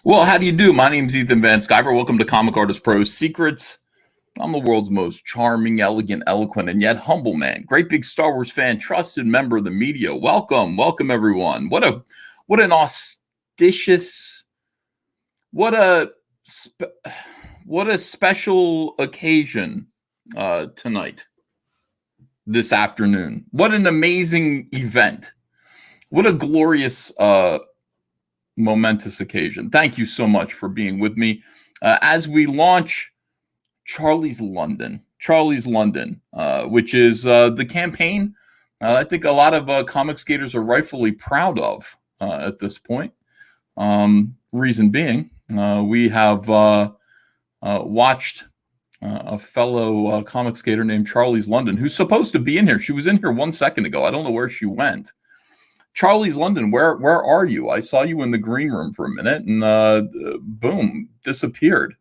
Well, how do you do? My name's Ethan Van Sciver. Welcome to Comic Artist Pro's Secrets. I'm the world's most charming, elegant, eloquent, and yet humble man. Great big Star Wars fan, trusted member of the media. Welcome everyone. What an auspicious, what a what a special occasion tonight, this afternoon. What an amazing event. What a glorious momentous occasion. Thank you so much for being with me as we launch Charlie's London, which is the campaign I think a lot of comic skaters are rightfully proud of at this point. Reason being, we have watched a fellow comic skater named Charlie's London, who's supposed to be in here. She was in here 1 second ago. I don't know where she went. Charlie's London, where are you? I saw you in the green room for a minute, and boom, disappeared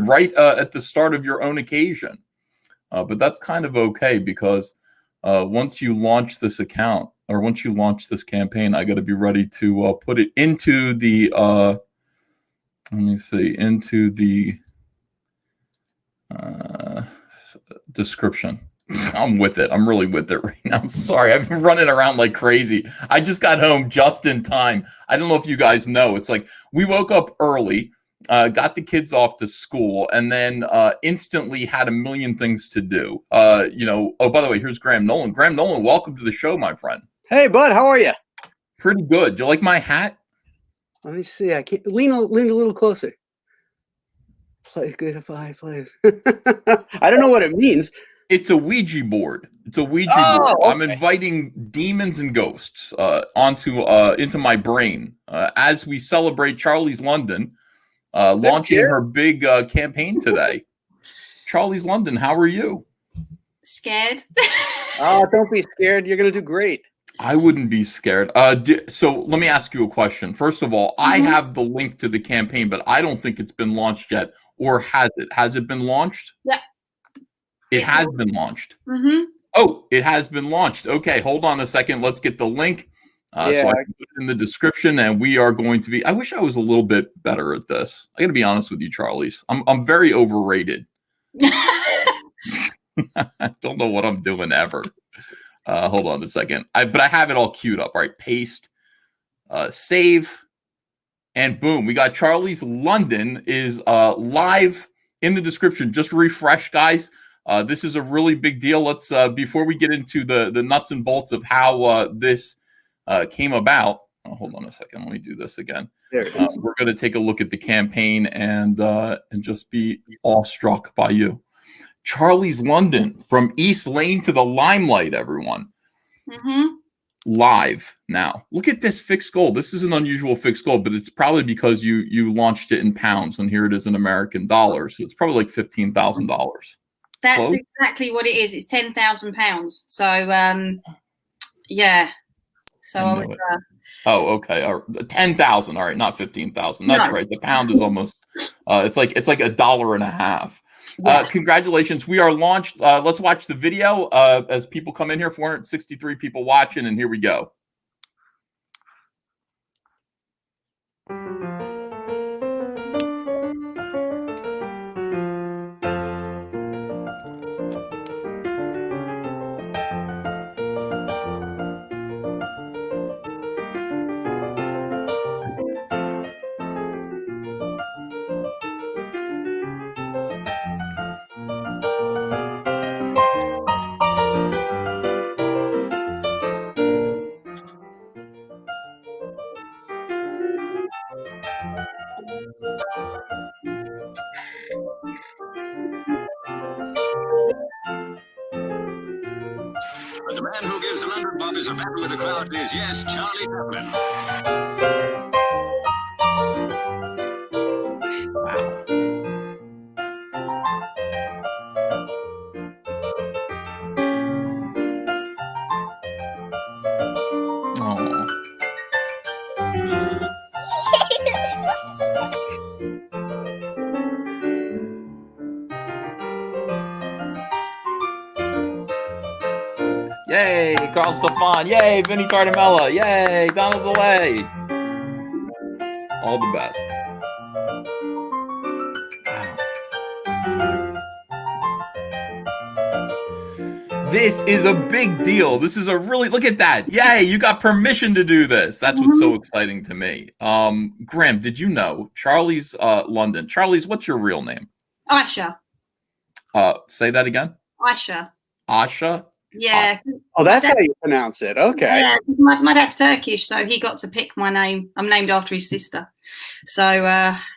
right at the start of your own occasion. But that's kind of okay, because once you launch this account, or once you launch this campaign, I got to be ready to put it into the into the description. I'm with it. I'm really with it right now. I'm sorry. I've been running around like crazy. I just got home just in time. I don't know if you guys know. It's like we woke up early, got the kids off to school, and then instantly had a million things to do. Oh, by the way, here's Graham Nolan. Graham Nolan, welcome to the show, my friend. Hey, bud. How are you? Pretty good. Do you like my hat? Let me see. I can't lean a little closer. Play good five plays. I don't know what it means. It's a Ouija board. It's a Ouija board. Okay. I'm inviting demons and ghosts into my brain as we celebrate Charlie's London launching her big campaign today. Charlie's London, how are you? Scared. Don't be scared. You're gonna do great. I wouldn't be scared. So let me ask you a question. First of all, I have the link to the campaign, but I don't think it's been launched yet. Or has it? Has it been launched? Yeah. It has been launched. Mm-hmm. Oh, it has been launched. Okay, hold on a second. Let's get the link. So I can put it in the description, and we are going to be. I wish I was a little bit better at this. I got to be honest with you, Charlie's. I'm very overrated. I don't know what I'm doing ever. Hold on a second. But I have it all queued up. All right, paste, save, and boom. We got Charlie's London is live in the description. Just refresh, guys. This is a really big deal. Let's before we get into the nuts and bolts of how this came about. Oh, hold on a second. Let me do this again. There it is. We're going to take a look at the campaign and just be awestruck by you. Charlie's London, from East Lane to the limelight, everyone. Mm-hmm. Live now. Look at this fixed goal. This is an unusual fixed goal, but it's probably because you launched it in pounds, and here it is in American dollars. So it's probably like $15,000. That's Close? exactly what it is. It's £10,000. So yeah. So I would, oh, okay. 10,000. All right, not 15,000. That's right. The pound is almost. It's like $1.50. Yeah. Congratulations. We are launched. Let's watch the video as people come in here. 463 people watching, and here we go. But the man who gives the London Bob is a battle with the crowd is, yes, Charlie Chaplin. Oh. Yay, Carl Stefan. Yay, Vinny Tardamella. Yay, Donald DeLay. All the best. This is a big deal. This is a really, look at that. Yay, you got permission to do this. That's what's so exciting to me. Graham, did you know Charlie's London? Charlie's, what's your real name? Aisha. Say that again. Aisha. Asha? Yeah. Oh, that's how you pronounce it. Okay. Yeah, my dad's Turkish, so he got to pick my name. I'm named after his sister. So,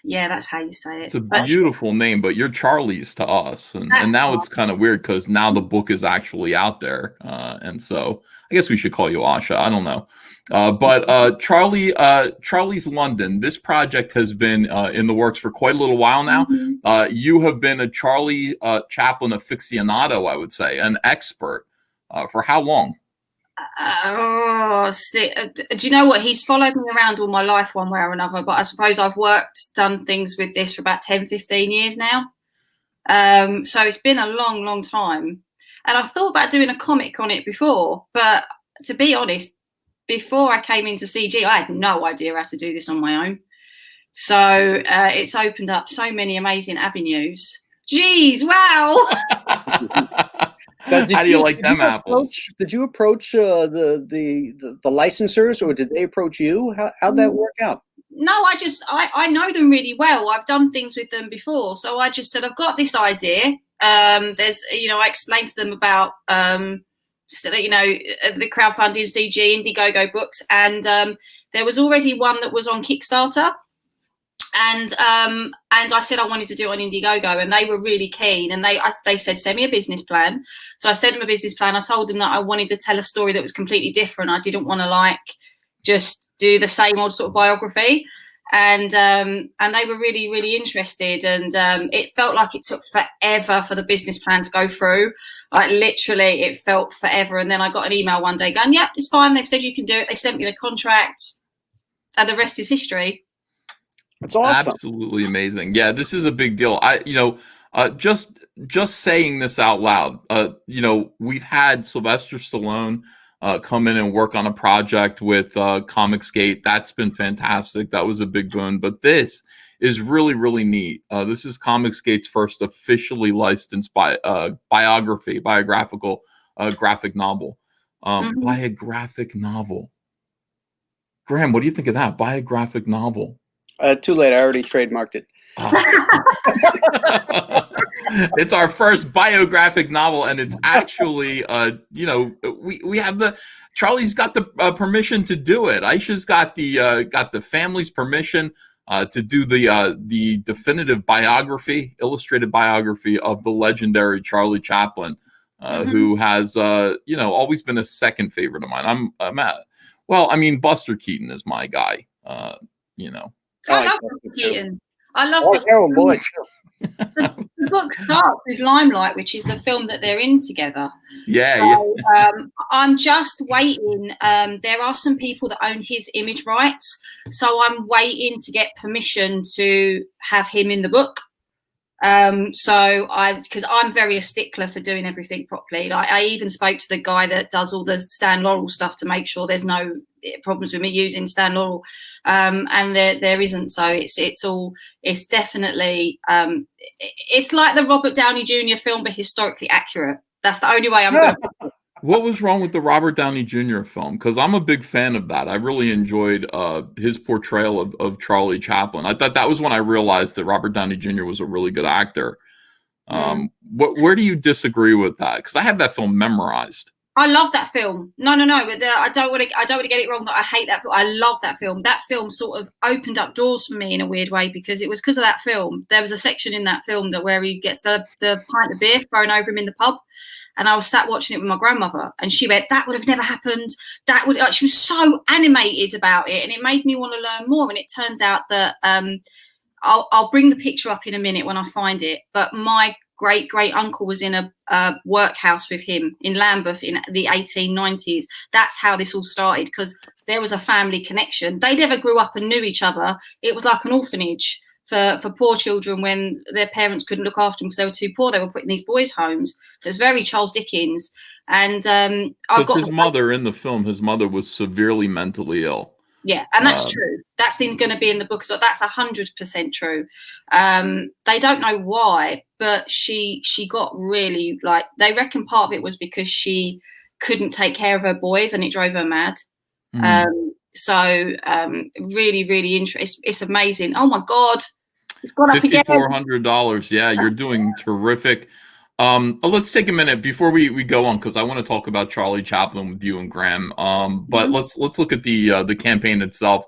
yeah, that's how you say it. It's a beautiful name, but you're Charlie's to us. And now it's kind of weird because now the book is actually out there. And so I guess we should call you Asha. I don't know. But Charlie's London, this project has been in the works for quite a little while now. You have been a Charlie Chaplin aficionado, I would say, an expert. For how long? Do you know what? He's followed me around all my life one way or another, but I suppose I've done things with this for about 10, 15 years now. So it's been a long, long time. And I've thought about doing a comic on it before, but to be honest, before I came into CG, I had no idea how to do this on my own. So it's opened up so many amazing avenues. Jeez, wow. Now, how do you like them apples? Did you approach the licensors, or did they approach you? How'd that work out? No, I know them really well. I've done things with them before. So I just said, I've got this idea. I explained to them about, the crowdfunding CG, IndieGoGo books. And there was already one that was on Kickstarter. And I said I wanted to do it on IndieGoGo, and they were really keen. And they said, send me a business plan. So I sent them a business plan. I told them that I wanted to tell a story that was completely different. I didn't want to just do the same old sort of biography. And they were really, really interested. And it felt like it took forever for the business plan to go through. Like literally, it felt forever. And then I got an email one day going, "Yep, it's fine. They've said you can do it." They sent me the contract, and the rest is history. That's awesome. Absolutely amazing. Yeah, this is a big deal. Just saying this out loud, we've had Sylvester Stallone come in and work on a project with Comicsgate. That's been fantastic. That was a big boon. But this is really, really neat. This is Comicsgate's first officially licensed biographical graphic novel. Biographic novel. Graham, what do you think of that? Biographic novel. Too late. I already trademarked it. It's our first biographic novel, and it's actually, we have Charlie's got the permission to do it. Aisha's got the family's permission to do the definitive illustrated biography of the legendary Charlie Chaplin, who has always been a second favorite of mine. Buster Keaton is my guy. I love Buster Keaton. I love Buster Keaton. Boy. The book starts with Limelight, which is the film that they're in together. I'm just waiting. There are some people that own his image rights, so I'm waiting to get permission to have him in the book. Because I'm very a stickler for doing everything properly. I even spoke to the guy that does all the Stan Laurel stuff to make sure there's no problems with me using Stan Laurel, and there isn't. So it's definitely it's like the Robert Downey Jr. film, but historically accurate. That's the only way I'm going. What was wrong with the Robert Downey Jr. film? Because I'm a big fan of that. I really enjoyed his portrayal of Charlie Chaplin. I thought that was when I realized that Robert Downey Jr. was a really good actor. Where do you disagree with that? Because I have that film memorized. I love that film. No. But I don't want to get it wrong that I hate that film. I love that film. That film sort of opened up doors for me in a weird way, because it was because of that film. There was a section in that film where he gets the pint of beer thrown over him in the pub. And I was sat watching it with my grandmother, and she went, "That would have never happened." She was so animated about it, and it made me want to learn more. And it turns out that I'll bring the picture up in a minute when I find it. But my great uncle was in a workhouse with him in Lambeth in the 1890s. That's how this all started, because there was a family connection. They never grew up and knew each other. It was like an orphanage for poor children when their parents couldn't look after them because they were too poor. They were put in these boys' homes. So it's very Charles Dickens. And because his mother in the film, his mother was severely mentally ill. Yeah, and that's true. That's going to be in the book. So that's 100% true. They don't know why, but she got really, like, they reckon part of it was because she couldn't take care of her boys and it drove her mad. Really, really interesting. It's amazing. Oh my God, it's gone up again. $5,400. Yeah, you're doing terrific. Let's take a minute before we go on, because I want to talk about Charlie Chaplin with you and Graham. But let's look at the campaign itself.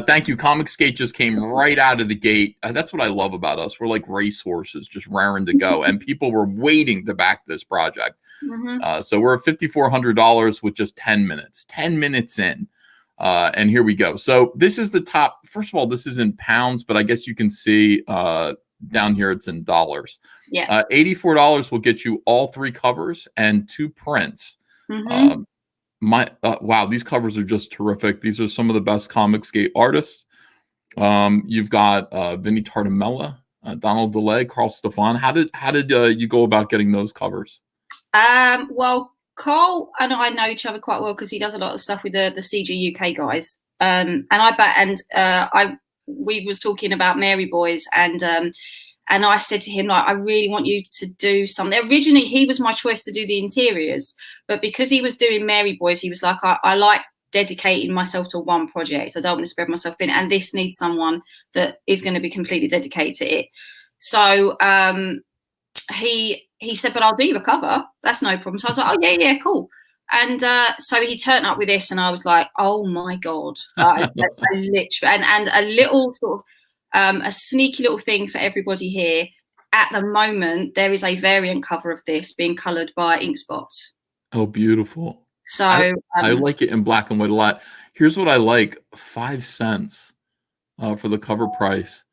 Thank you. Comicsgate just came right out of the gate. That's what I love about us. We're like racehorses, just raring to go, and people were waiting to back this project. So we're at $5,400 with just 10 minutes. 10 minutes in. And here we go. So this is the top. First of all, this is in pounds, but I guess you can see down here it's in dollars. Yeah. $84 will get you all 3 covers and 2 prints. Wow, these covers are just terrific. These are some of the best Comicsgate artists. You've got Vinnie Tartamella, Donald DeLay, Carl Stefan. How did you go about getting those covers? Well, Carl and I know each other quite well because he does a lot of stuff with the CG UK guys. We was talking about Mary Boys, and I said to him, like, I really want you to do something. Originally, he was my choice to do the interiors, but because he was doing Mary Boys, he was like, I like dedicating myself to one project. I don't want to spread myself thin, and this needs someone that is going to be completely dedicated to it. So he said, but I'll do you a cover. That's no problem. So I was like, oh yeah, cool. And so he turned up with this, and I was like, oh my God. I literally, and a little sort of a sneaky little thing for everybody here. At the moment, there is a variant cover of this being coloured by Ink Spots. Oh, beautiful. So I like it in black and white a lot. Here's what I like: 5 cents for the cover price.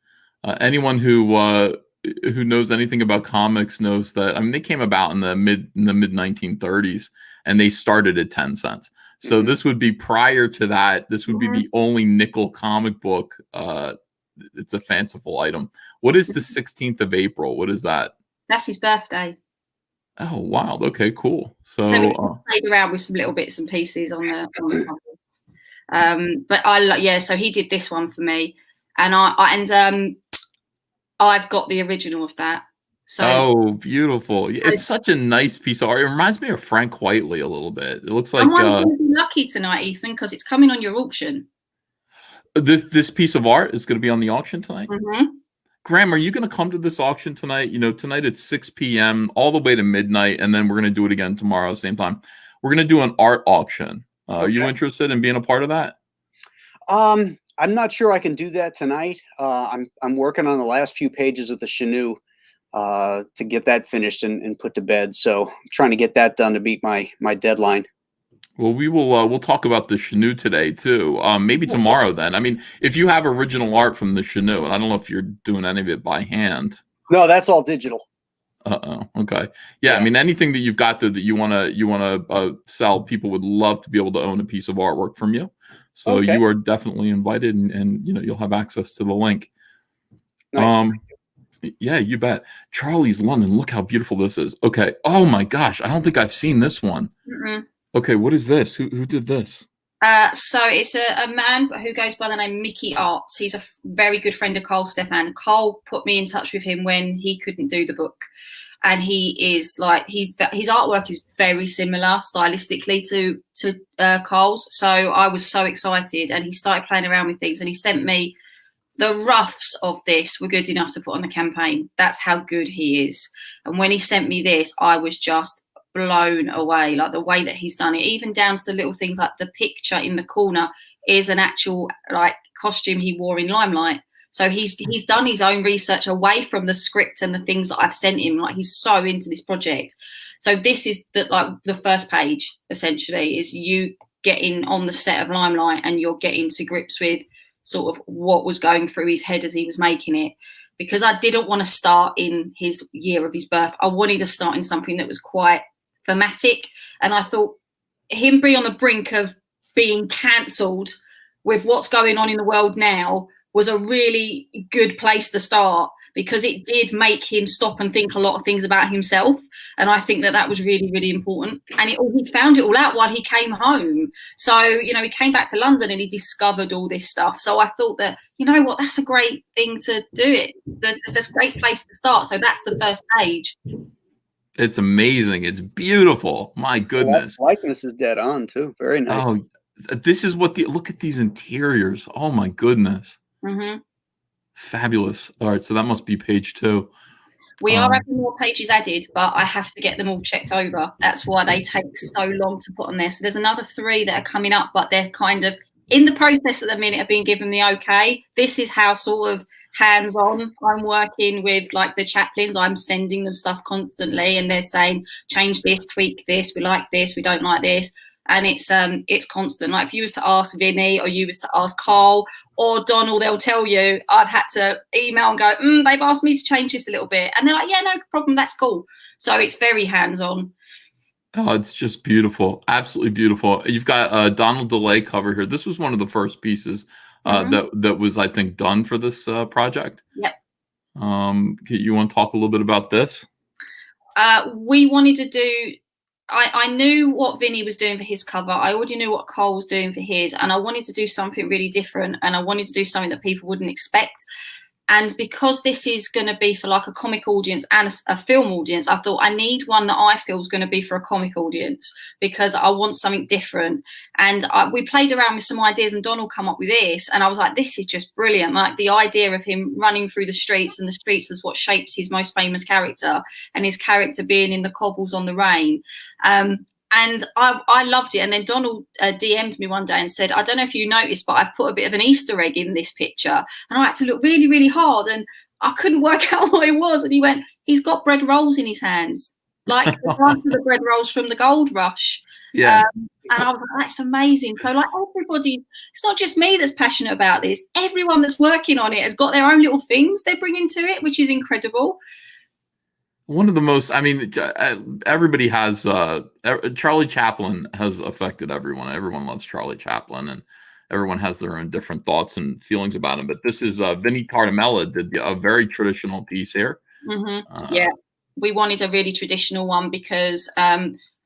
Anyone who knows anything about comics knows that. I mean, they came about in the mid 1930s, and they started at 10 cents. So this would be prior to that. This would be the only nickel comic book. It's a fanciful item. What is the 16th of April? What is that? That's his birthday. Oh, wow. Okay, cool. So we played around with some little bits and pieces on the covers. But so he did this one for me, and I've got the original of that. So beautiful. It's such a nice piece of art. It reminds me of Frank Whiteley a little bit. It looks like I'm going to be lucky tonight, Ethan, because it's coming on your auction. This piece of art is going to be on the auction tonight. Graham, are you going to come to this auction tonight? You know, tonight at 6 p.m. all the way to midnight, and then we're going to do it again tomorrow, same time. We're going to do an art auction. Are you interested in being a part of that? I'm not sure I can do that tonight. I'm working on the last few pages of the Chenu to get that finished and put to bed. So I'm trying to get that done to beat my deadline. Well, we'll talk about the Chenu today too. Maybe tomorrow then. I mean, if you have original art from the Chenu, and I don't know if you're doing any of it by hand. No, that's all digital. Okay. Yeah, I mean, anything that you've got there that you wanna sell, people would love to be able to own a piece of artwork from you. So you are definitely invited, and you'll have access to the link. Nice. Yeah, you bet. Charlie's London. Look how beautiful this is. Okay. Oh my gosh, I don't think I've seen this one. Okay, what is this? Who did this? So it's a man who goes by the name Mickey Arts. He's a very good friend of Carl Stefan. Carl put me in touch with him when he couldn't do the book. And he is like, his artwork is very similar stylistically to Carl's. So I was so excited, and he started playing around with things, and he sent me the roughs of this were good enough to put on the campaign. That's how good he is. And when he sent me this, I was just blown away, like the way that he's done it, even down to little things like the picture in the corner is an actual like costume he wore in Limelight. So he's done his own research away from the script and the things that I've sent him. Like, he's so into this project. So this is the first page, essentially, is you getting on the set of Limelight, and you're getting to grips with sort of what was going through his head as he was making it. Because I didn't want to start in his year of his birth. I wanted to start in something that was quite thematic, and I thought him being on the brink of being cancelled with what's going on in the world now was a really good place to start, because it did make him stop and think a lot of things about himself. And I think that was really, really important. And he found it all out while he came home. So, you know, he came back to London and he discovered all this stuff. So I thought that, you know what, that's a great thing to do it. There's a great place to start. So that's the first page. It's amazing. It's beautiful. My goodness. The likeness is dead on too. Very nice. Oh, this is what look at these interiors. Oh my goodness. Mm-hmm. Fabulous. All right. So that must be page 2. We are having more pages added, but I have to get them all checked over. That's why they take so long to put on there. So there's another 3 that are coming up, but they're kind of in the process at the minute of being given the okay. This is how sort of hands-on I'm working with, like the Chaplins. I'm sending them stuff constantly and they're saying, change this, tweak this, we like this, we don't like this. And it's constant. Like if you was to ask Vinny or you was to ask Carl or Donald, they'll tell you I've had to email and go, they've asked me to change this a little bit. And they're like, yeah, no problem, that's cool. So it's very hands-on. Oh, it's just beautiful. Absolutely beautiful. You've got Donald DeLay cover here. This was one of the first pieces that was, I think, done for this project. Yep. You want to talk a little bit about this? We wanted to do... I knew what Vinny was doing for his cover. I already knew what Cole was doing for his. And I wanted to do something really different. And I wanted to do something that people wouldn't expect. And because this is going to be for like a comic audience and a film audience, I thought I need one that I feel is going to be for a comic audience because I want something different. And we played around with some ideas and Donald come up with this. And I was like, this is just brilliant. Like the idea of him running through the streets and the streets is what shapes his most famous character and his character being in the cobbles on the rain. And I loved it. And then Donald DM'd me one day and said, I don't know if you noticed, but I've put a bit of an Easter egg in this picture. And I had to look really, really hard and I couldn't work out what it was. And he went, he's got bread rolls in his hands, like the bread rolls from the gold rush. Yeah. And I was like, that's amazing. So like everybody, it's not just me that's passionate about this. Everyone that's working on it has got their own little things they're bringing to it, which is incredible. One of the most, I mean, everybody has, Charlie Chaplin has affected everyone. Everyone loves Charlie Chaplin and everyone has their own different thoughts and feelings about him. But this is Vinnie Tartamella did a very traditional piece here. Mm-hmm. Yeah, we wanted a really traditional one because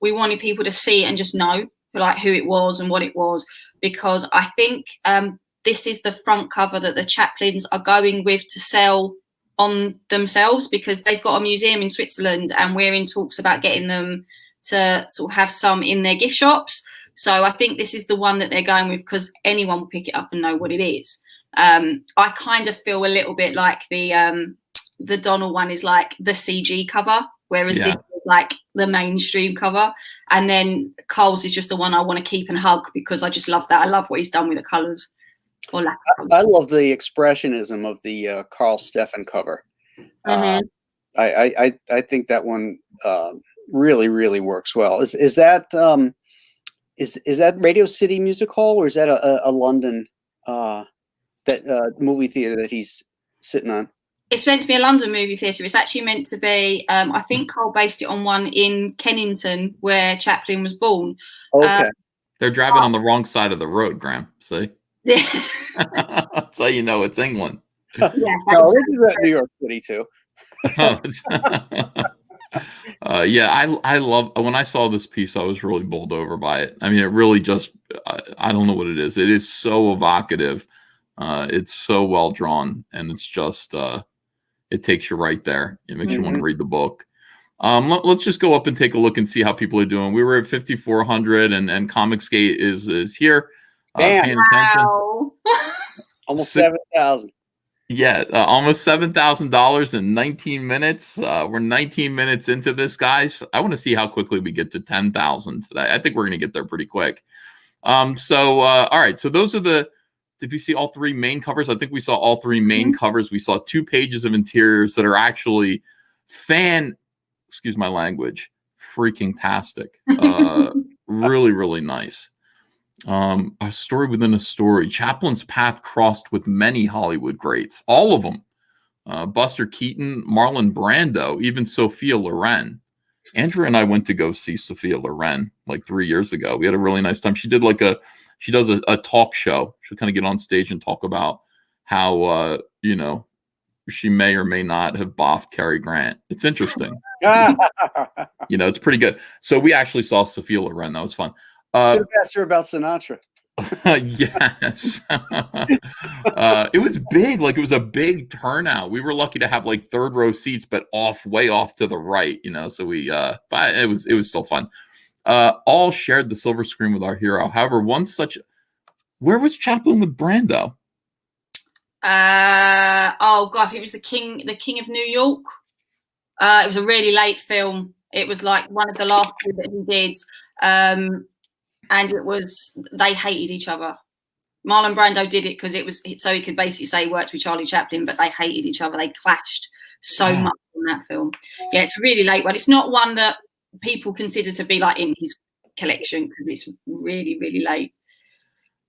we wanted people to see it and just know like who it was and what it was. Because I think this is the front cover that the Chaplins are going with to sell on themselves because they've got a museum in Switzerland and we're in talks about getting them to sort of have some in their gift shops. So I think this is the one that they're going with because anyone will pick it up and know what it is. I kind of feel a little bit like the Donald one is like the CG cover, whereas this is like the mainstream cover. And then Cole's is just the one I want to keep and hug because I just love that. I love what he's done with the colours. I love the expressionism of the Carl Steffen cover. Mm-hmm. I think that one really, really works well. Is that Radio City Music Hall or is that a London movie theater that he's sitting on? It's meant to be a London movie theatre. It's actually meant to be. I think Carl based it on one in Kennington where Chaplin was born. Okay, they're driving on the wrong side of the road, Graham. See. Yeah. That's how you know it's England. Yeah, no, this is at New York City too. Yeah, I love when I saw this piece, I was really bowled over by it. I mean, it really just I don't know what it is. It is so evocative. It's so well drawn, and it's just it takes you right there. It makes you want to read the book. Let's just go up and take a look and see how people are doing. We were at 5,400, and Comicsgate is here. Paying attention. Wow. Almost 7,000. Yeah, almost $7,000 in 19 minutes. We're 19 minutes into this, guys. I want to see how quickly we get to 10,000 today. I think we're going to get there pretty quick. All right. So those are did we see all 3 main covers? I think we saw all 3 main covers. We saw 2 pages of interiors that are actually excuse my language, freaking tastic. Really, really nice. A story within a story. Chaplin's path crossed with many Hollywood greats, all of them. Buster Keaton, Marlon Brando, even Sophia Loren. Andrew and I went to go see Sophia Loren like 3 years ago. We had a really nice time. She does a talk show. She'll kind of get on stage and talk about how, she may or may not have boffed Cary Grant. It's interesting. Should It's pretty good. So we actually saw Sophia Loren. That was fun. have asked her about Sinatra. Yes. It was big. Like, it was a big turnout. We were lucky to have like third row seats, but way off to the right, so we but it was still fun. All shared the silver screen with our hero. However, where was Chaplin with Brando? Oh god, I think it was the King of New York. It was a really late film. It was like one of the last two that he did. And they hated each other. Marlon Brando did it because it was so he could basically say he worked with Charlie Chaplin, but they hated each other. They clashed so much in that film. Yeah, it's a really late one. It's not one that people consider to be like in his collection because it's really, really late.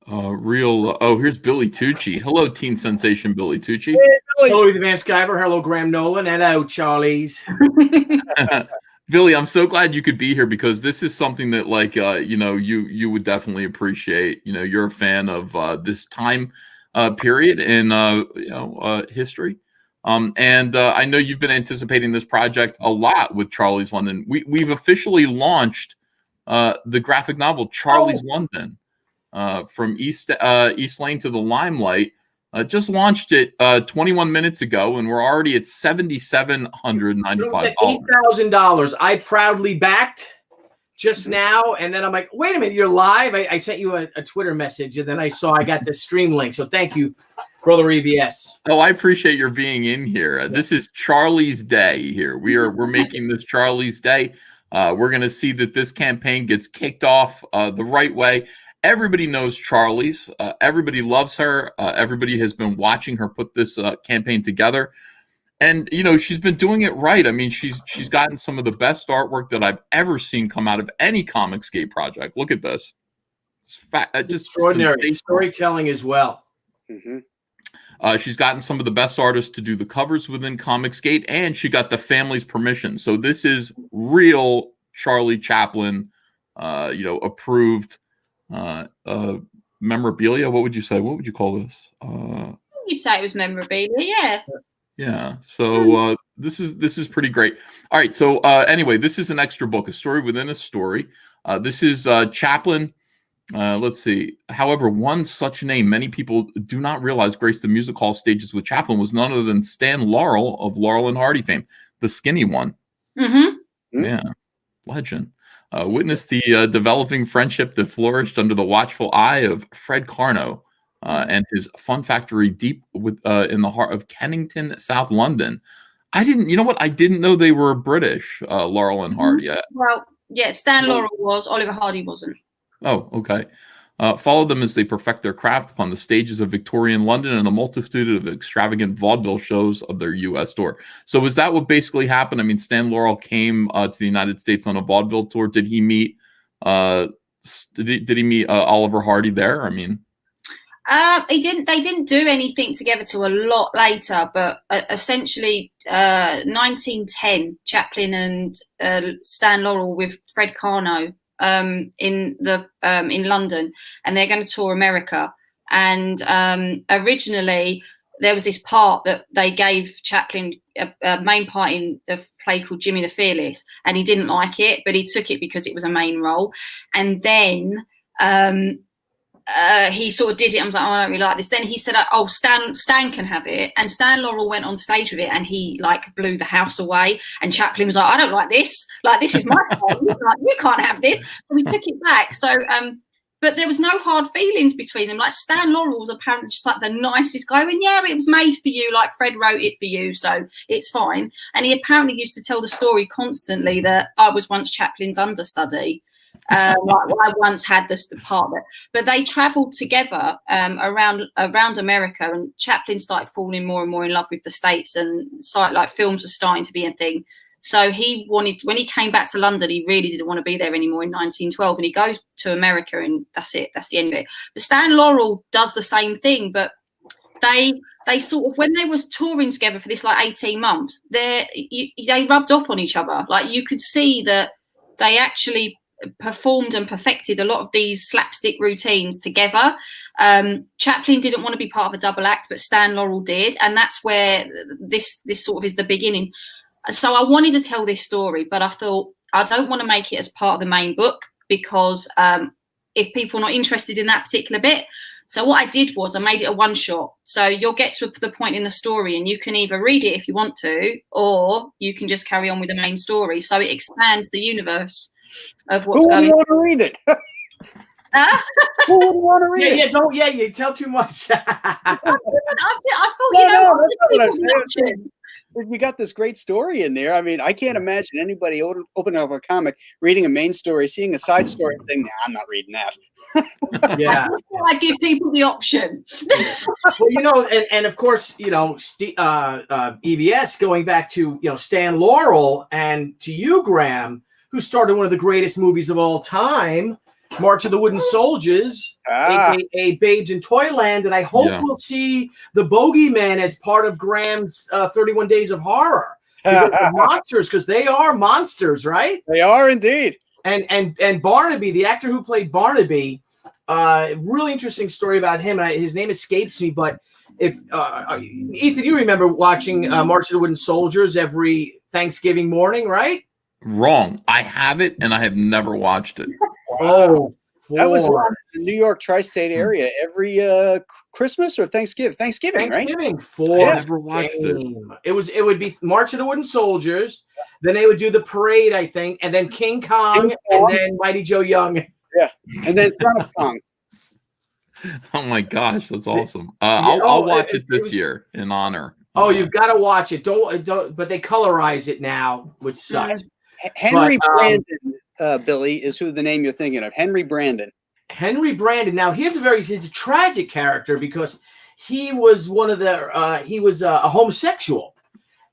Here's Billy Tucci. Hello, teen sensation Billy Tucci. Hey, Hello, the Van Skyver. Hello, Graham Nolan. Hello, Charlie's. Billy, I'm so glad you could be here because this is something that, like, you would definitely appreciate. You're a fan of this time period in history, and I know you've been anticipating this project a lot with Charlie's London. We've officially launched the graphic novel Charlie's London from East Lane to the Limelight. Just launched it 21 minutes ago, and we're already at $7,795. $8,000. I proudly backed just now, and then I'm like, wait a minute, you're live? I sent you a Twitter message, and then I saw I got the stream link. So thank you, Brother EVS. Oh, I appreciate your being in here. This is Charlie's Day here. We're making this Charlie's Day. We're going to see that this campaign gets kicked off the right way. Everybody knows Charlie's. Everybody loves her. Everybody has been watching her put this campaign together. And, she's been doing it right. I mean, she's gotten some of the best artwork that I've ever seen come out of any Comicsgate project. Look at this. It's just extraordinary storytelling as well. Mm-hmm. She's gotten some of the best artists to do the covers within Comicsgate, and she got the family's permission. So this is real Charlie Chaplin, approved memorabilia. What would you say? What would you call this? You'd say it was memorabilia, yeah. So this is pretty great. All right. So anyway, this is an extra book, a story within a story. This is Chaplin. Let's see. However, one such name many people do not realize graced the music hall stages with Chaplin was none other than Stan Laurel of Laurel and Hardy fame, the skinny one. Mm-hmm. Yeah, legend. Witness the developing friendship that flourished under the watchful eye of Fred Carno and his fun factory deep in the heart of Kennington, South London. I didn't know they were British, Laurel and Hardy. Well, yeah, Stan Laurel was, Oliver Hardy wasn't. Oh, okay. Follow them as they perfect their craft upon the stages of Victorian London and a multitude of extravagant vaudeville shows of their U.S. tour. So is that what basically happened? I mean, Stan Laurel came to the United States on a vaudeville tour. Did he meet Oliver Hardy there? I mean, they didn't do anything together till a lot later, but essentially 1910, Chaplin and Stan Laurel with Fred Carno in London, and they're going to tour America. And originally there was this part that they gave Chaplin a main part in a play called Jimmy the Fearless, and he didn't like it, but he took it because it was a main role. And then he sort of did it. I was like, oh, I don't really like this. Then he said, oh, Stan can have it. And Stan Laurel went on stage with it, and he like blew the house away. And Chaplin was like, I don't like this. Like, this is my part. You can't have this. So we took it back. So, but there was no hard feelings between them. Like, Stan Laurel was apparently just like the nicest guy. And yeah, it was made for you. Like, Fred wrote it for you, so it's fine. And he apparently used to tell the story constantly that I was once Chaplin's understudy. Like, I once had this part, but they travelled together around America, and Chaplin started falling more and more in love with the States, and like films were starting to be a thing. So when he came back to London, he really didn't want to be there anymore in 1912, and he goes to America, and that's it. That's the end of it. But Stan Laurel does the same thing, but they sort of, when they was touring together for this like 18 months, they rubbed off on each other. Like, you could see that they actually performed and perfected a lot of these slapstick routines together. Chaplin didn't want to be part of a double act, but Stan Laurel did, and that's where this sort of is the beginning. So I wanted to tell this story, but I thought I don't want to make it as part of the main book because if people are not interested in that particular bit. So what I did was I made it a one shot. So you'll get to the point in the story and you can either read it if you want to, or you can just carry on with the main story. So it expands the universe of what's Who going would want to read it? Who would want to read it? You tell too much. I thought, No, you know, no, that's not what I'm people saying. option. You got this great story in there. I mean, I can't imagine anybody opening up a comic, reading a main story, seeing a side story, and saying, "Nah, I'm not reading that." Yeah. I give people the option. Well, you know, and of course, you know, EBS going back to, you know, Stan Laurel, and to you, Graham, who started one of the greatest movies of all time, March of the Wooden Soldiers, aka Babes in Toyland, and I hope we'll see the Bogeyman as part of Graham's 31 Days of Horror. Monsters, because they are monsters, right? They are indeed. And Barnaby, the actor who played Barnaby, really interesting story about him. And his name escapes me, but if Ethan, you remember watching March of the Wooden Soldiers every Thanksgiving morning, right? Wrong. I have it, and I have never watched it. Oh, that was in the New York tri-state area every Christmas or Thanksgiving, right? Thanksgiving I never watched it. It would be March of the Wooden Soldiers. Then they would do the parade, I think, and then King Kong, and then Mighty Joe Young. Yeah, and then Son of Kong. Oh my gosh, that's awesome. I'll watch it this year in honor. Oh, you've got to watch it. Don't. But they colorize it now, which sucks. Henry Brandon, Billy, is who the name you're thinking of. Henry Brandon. Henry Brandon. Now he's a tragic character because he was a homosexual,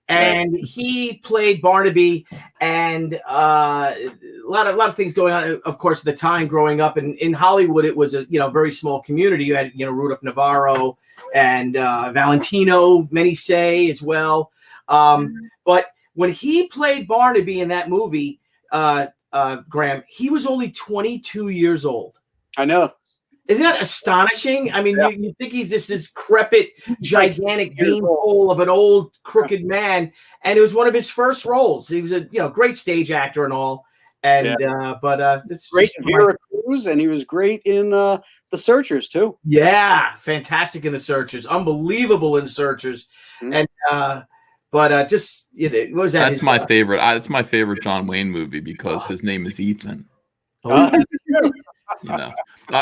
and he played Barnaby, and a lot of things going on. Of course, at the time growing up in Hollywood, it was a very small community. You had Rudolph Navarro and Valentino, many say as well, but when he played Barnaby in that movie, Graham, he was only 22 years old. I know. Isn't that astonishing? I mean, you think he's this decrepit, gigantic beanpole of an old, crooked man, and it was one of his first roles. He was a great stage actor and all, and but it's great in Veracruz, and he was great in The Searchers too. Yeah, fantastic in The Searchers, unbelievable in Searchers, and. But just what was that? That's my favorite. It's my favorite John Wayne movie because his name is Ethan. Oh, All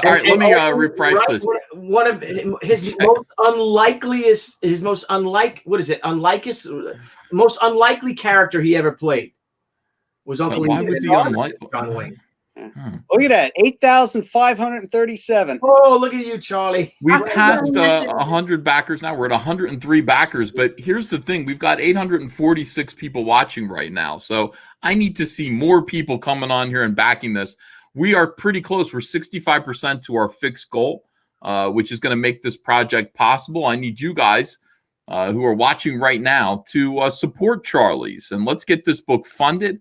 right, let me refresh this. One of his most most unlikely character he ever played was Uncle Why was he unlikely? John Wayne. Look at that, 8,537. Oh, look at you, Charlie. We've passed 100 backers now. We're at 103 backers, but here's the thing. We've got 846 people watching right now, so I need to see more people coming on here and backing this. We are pretty close. We're 65% to our fixed goal, which is going to make this project possible. I need you guys who are watching right now to support Charlie's, and let's get this book funded.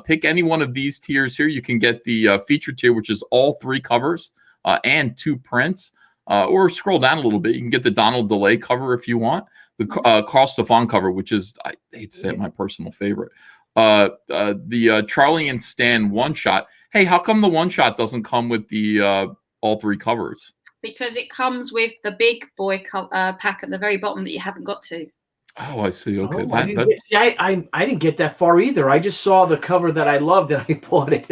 Pick any one of these tiers here. You can get the feature tier, which is all 3 covers and 2 prints, or scroll down a little bit. You can get the Donald DeLay cover if you want, the Carl Stefan cover, which is, I hate to say it, my personal favorite. The Charlie and Stan one-shot. Hey, how come the one-shot doesn't come with the all 3 covers? Because it comes with the big boy pack at the very bottom that you haven't got to. Oh, I see. Okay. I didn't get that far either. I just saw the cover that I loved and I bought it.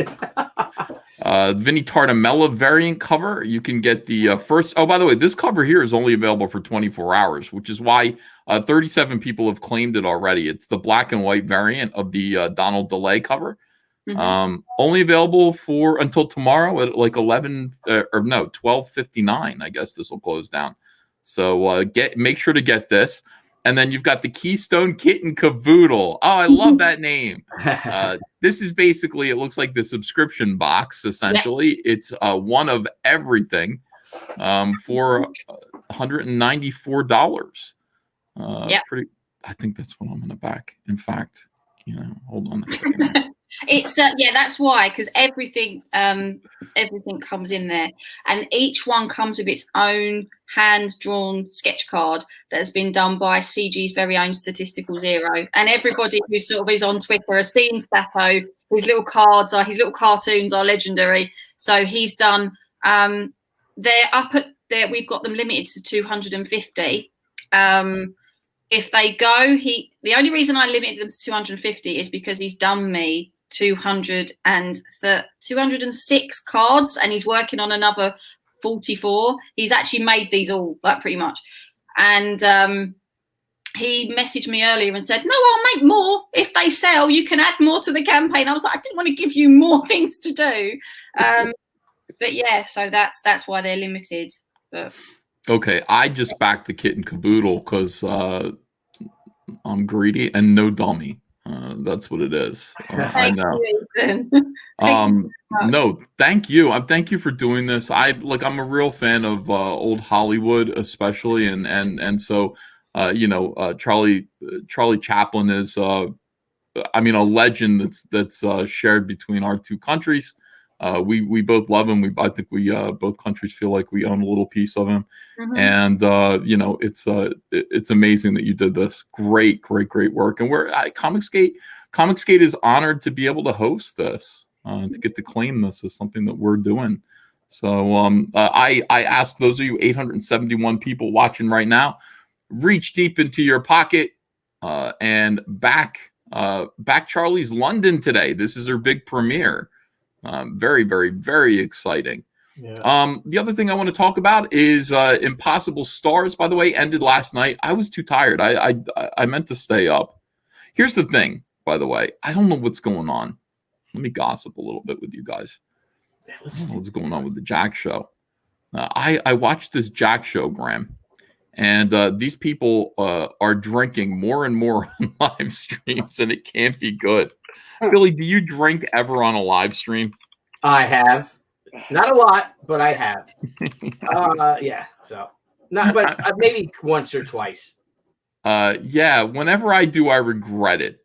Vinnie Tartamella variant cover. You can get the first. Oh, by the way, this cover here is only available for 24 hours, which is why 37 people have claimed it already. It's the black and white variant of the Donald DeLay cover. Mm-hmm. Only available until tomorrow at like 12:59. I guess this will close down. So make sure to get this. And then you've got the Keystone Kitten Cavoodle. Oh, I love that name. This is basically, it looks like the subscription box, essentially. Yeah. It's one of everything for $194. Yeah. I think that's what I'm going to back. In fact, hold on a second. It's yeah, that's why, because everything comes in there, and each one comes with its own hand-drawn sketch card that has been done by CG's very own Statistical Zero. And everybody who sort of is on Twitter has seen Stato. His little cartoons are legendary. So he's done. They're up at there. We've got them limited to 250. If they go, the only reason I limited them to 250 is because he's done me 206 cards, and he's working on another 44. He's actually made these all, like, pretty much. And he messaged me earlier and said, "No, I'll make more. If they sell, you can add more to the campaign." I was like, I didn't want to give you more things to do. But yeah, so that's why they're limited. But Okay, I just backed the kit and caboodle because I'm greedy and no dummy. That's what it is. I know. No, thank you. Thank you for doing this. I'm a real fan of old Hollywood, especially, and so Charlie Chaplin is a legend that's shared between our two countries. We both love him. I think we both countries feel like we own a little piece of him. Mm-hmm. And it's amazing that you did this. Great work. And we're Comicsgate is honored to be able to host this, to get to claim this as something that we're doing. So I ask those of you 871 people watching right now, reach deep into your pocket and back Charlie's London today. This is her big premiere. Very, very, very exciting. Yeah. The other thing I want to talk about is Impossible Stars, by the way, ended last night. I was too tired. I meant to stay up. Here's the thing, by the way. I don't know what's going on. Let me gossip a little bit with you guys. I don't know what's going on with the Jack show. I watched this Jack show, Graham, and these people are drinking more and more on live streams, and it can't be good. Billy, do you drink ever on a live stream? I have. Not a lot, but I have. Yeah. So, but maybe once or twice. Yeah. Whenever I do, I regret it.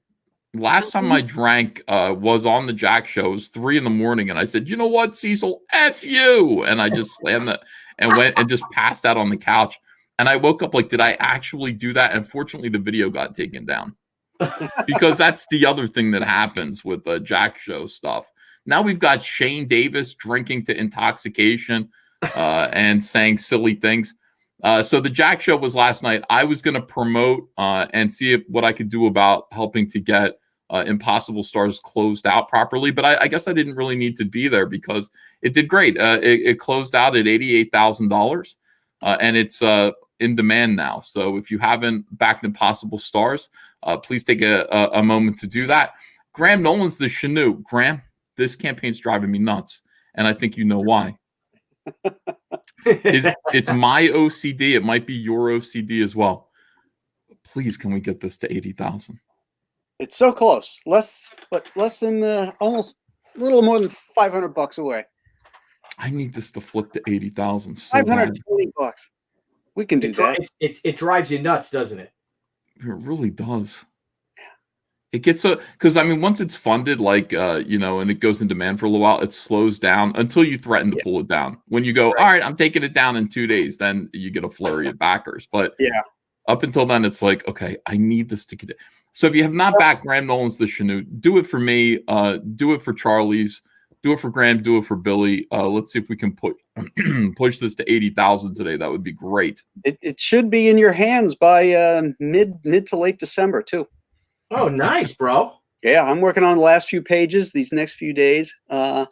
Last time I drank was on the Jack show. It was 3 a.m, and I said, "You know what, Cecil? F you!" And I just slammed that and went and just passed out on the couch. And I woke up like, did I actually do that? And fortunately, the video got taken down. Because that's the other thing that happens with the Jack show stuff. Now we've got Shane Davis drinking to intoxication and saying silly things. So the Jack show was last night. I was going to promote and see what I could do about helping to get Impossible Stars closed out properly. But I guess I didn't really need to be there because it did great. It closed out at $88,000 and it's in demand now. So if you haven't backed Impossible Stars, please take a moment to do that. Graham Nolan's the Chinook. Graham, this campaign's driving me nuts, and I think you know why. It's my OCD. It might be your OCD as well. Please, can we get this to 80,000? It's so close. Less than almost a little more than $500 away. I need this to flip to 80,000. So $520. We can do that. It drives you nuts, doesn't it? It really does. It gets because once it's funded, and it goes in demand for a little while, it slows down until you threaten to pull it down. When you go, all right, I'm taking it down in 2 days, then you get a flurry of backers. But up until then, it's like, okay, I need this to get. So if you have not backed Graham Nolan's The Chinook, do it for me. Do it for Charlie's. Do it for Graham. Do it for Billy. Let's see if we can push this to 80,000 today. That would be great. It should be in your hands by mid to late December too. Oh, nice, bro. Yeah, I'm working on the last few pages these next few days. I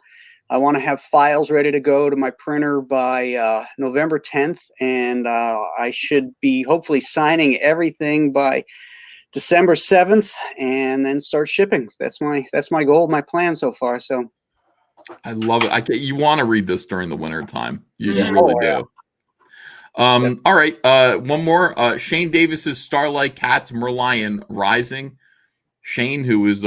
want to have files ready to go to my printer by November 10th, and I should be hopefully signing everything by December 7th, and then start shipping. That's my goal, my plan so far. So I love it. You want to read this during the winter time. You really do. All right. One more. Shane Davis's Starlight Cats Merlion Rising. Shane, who is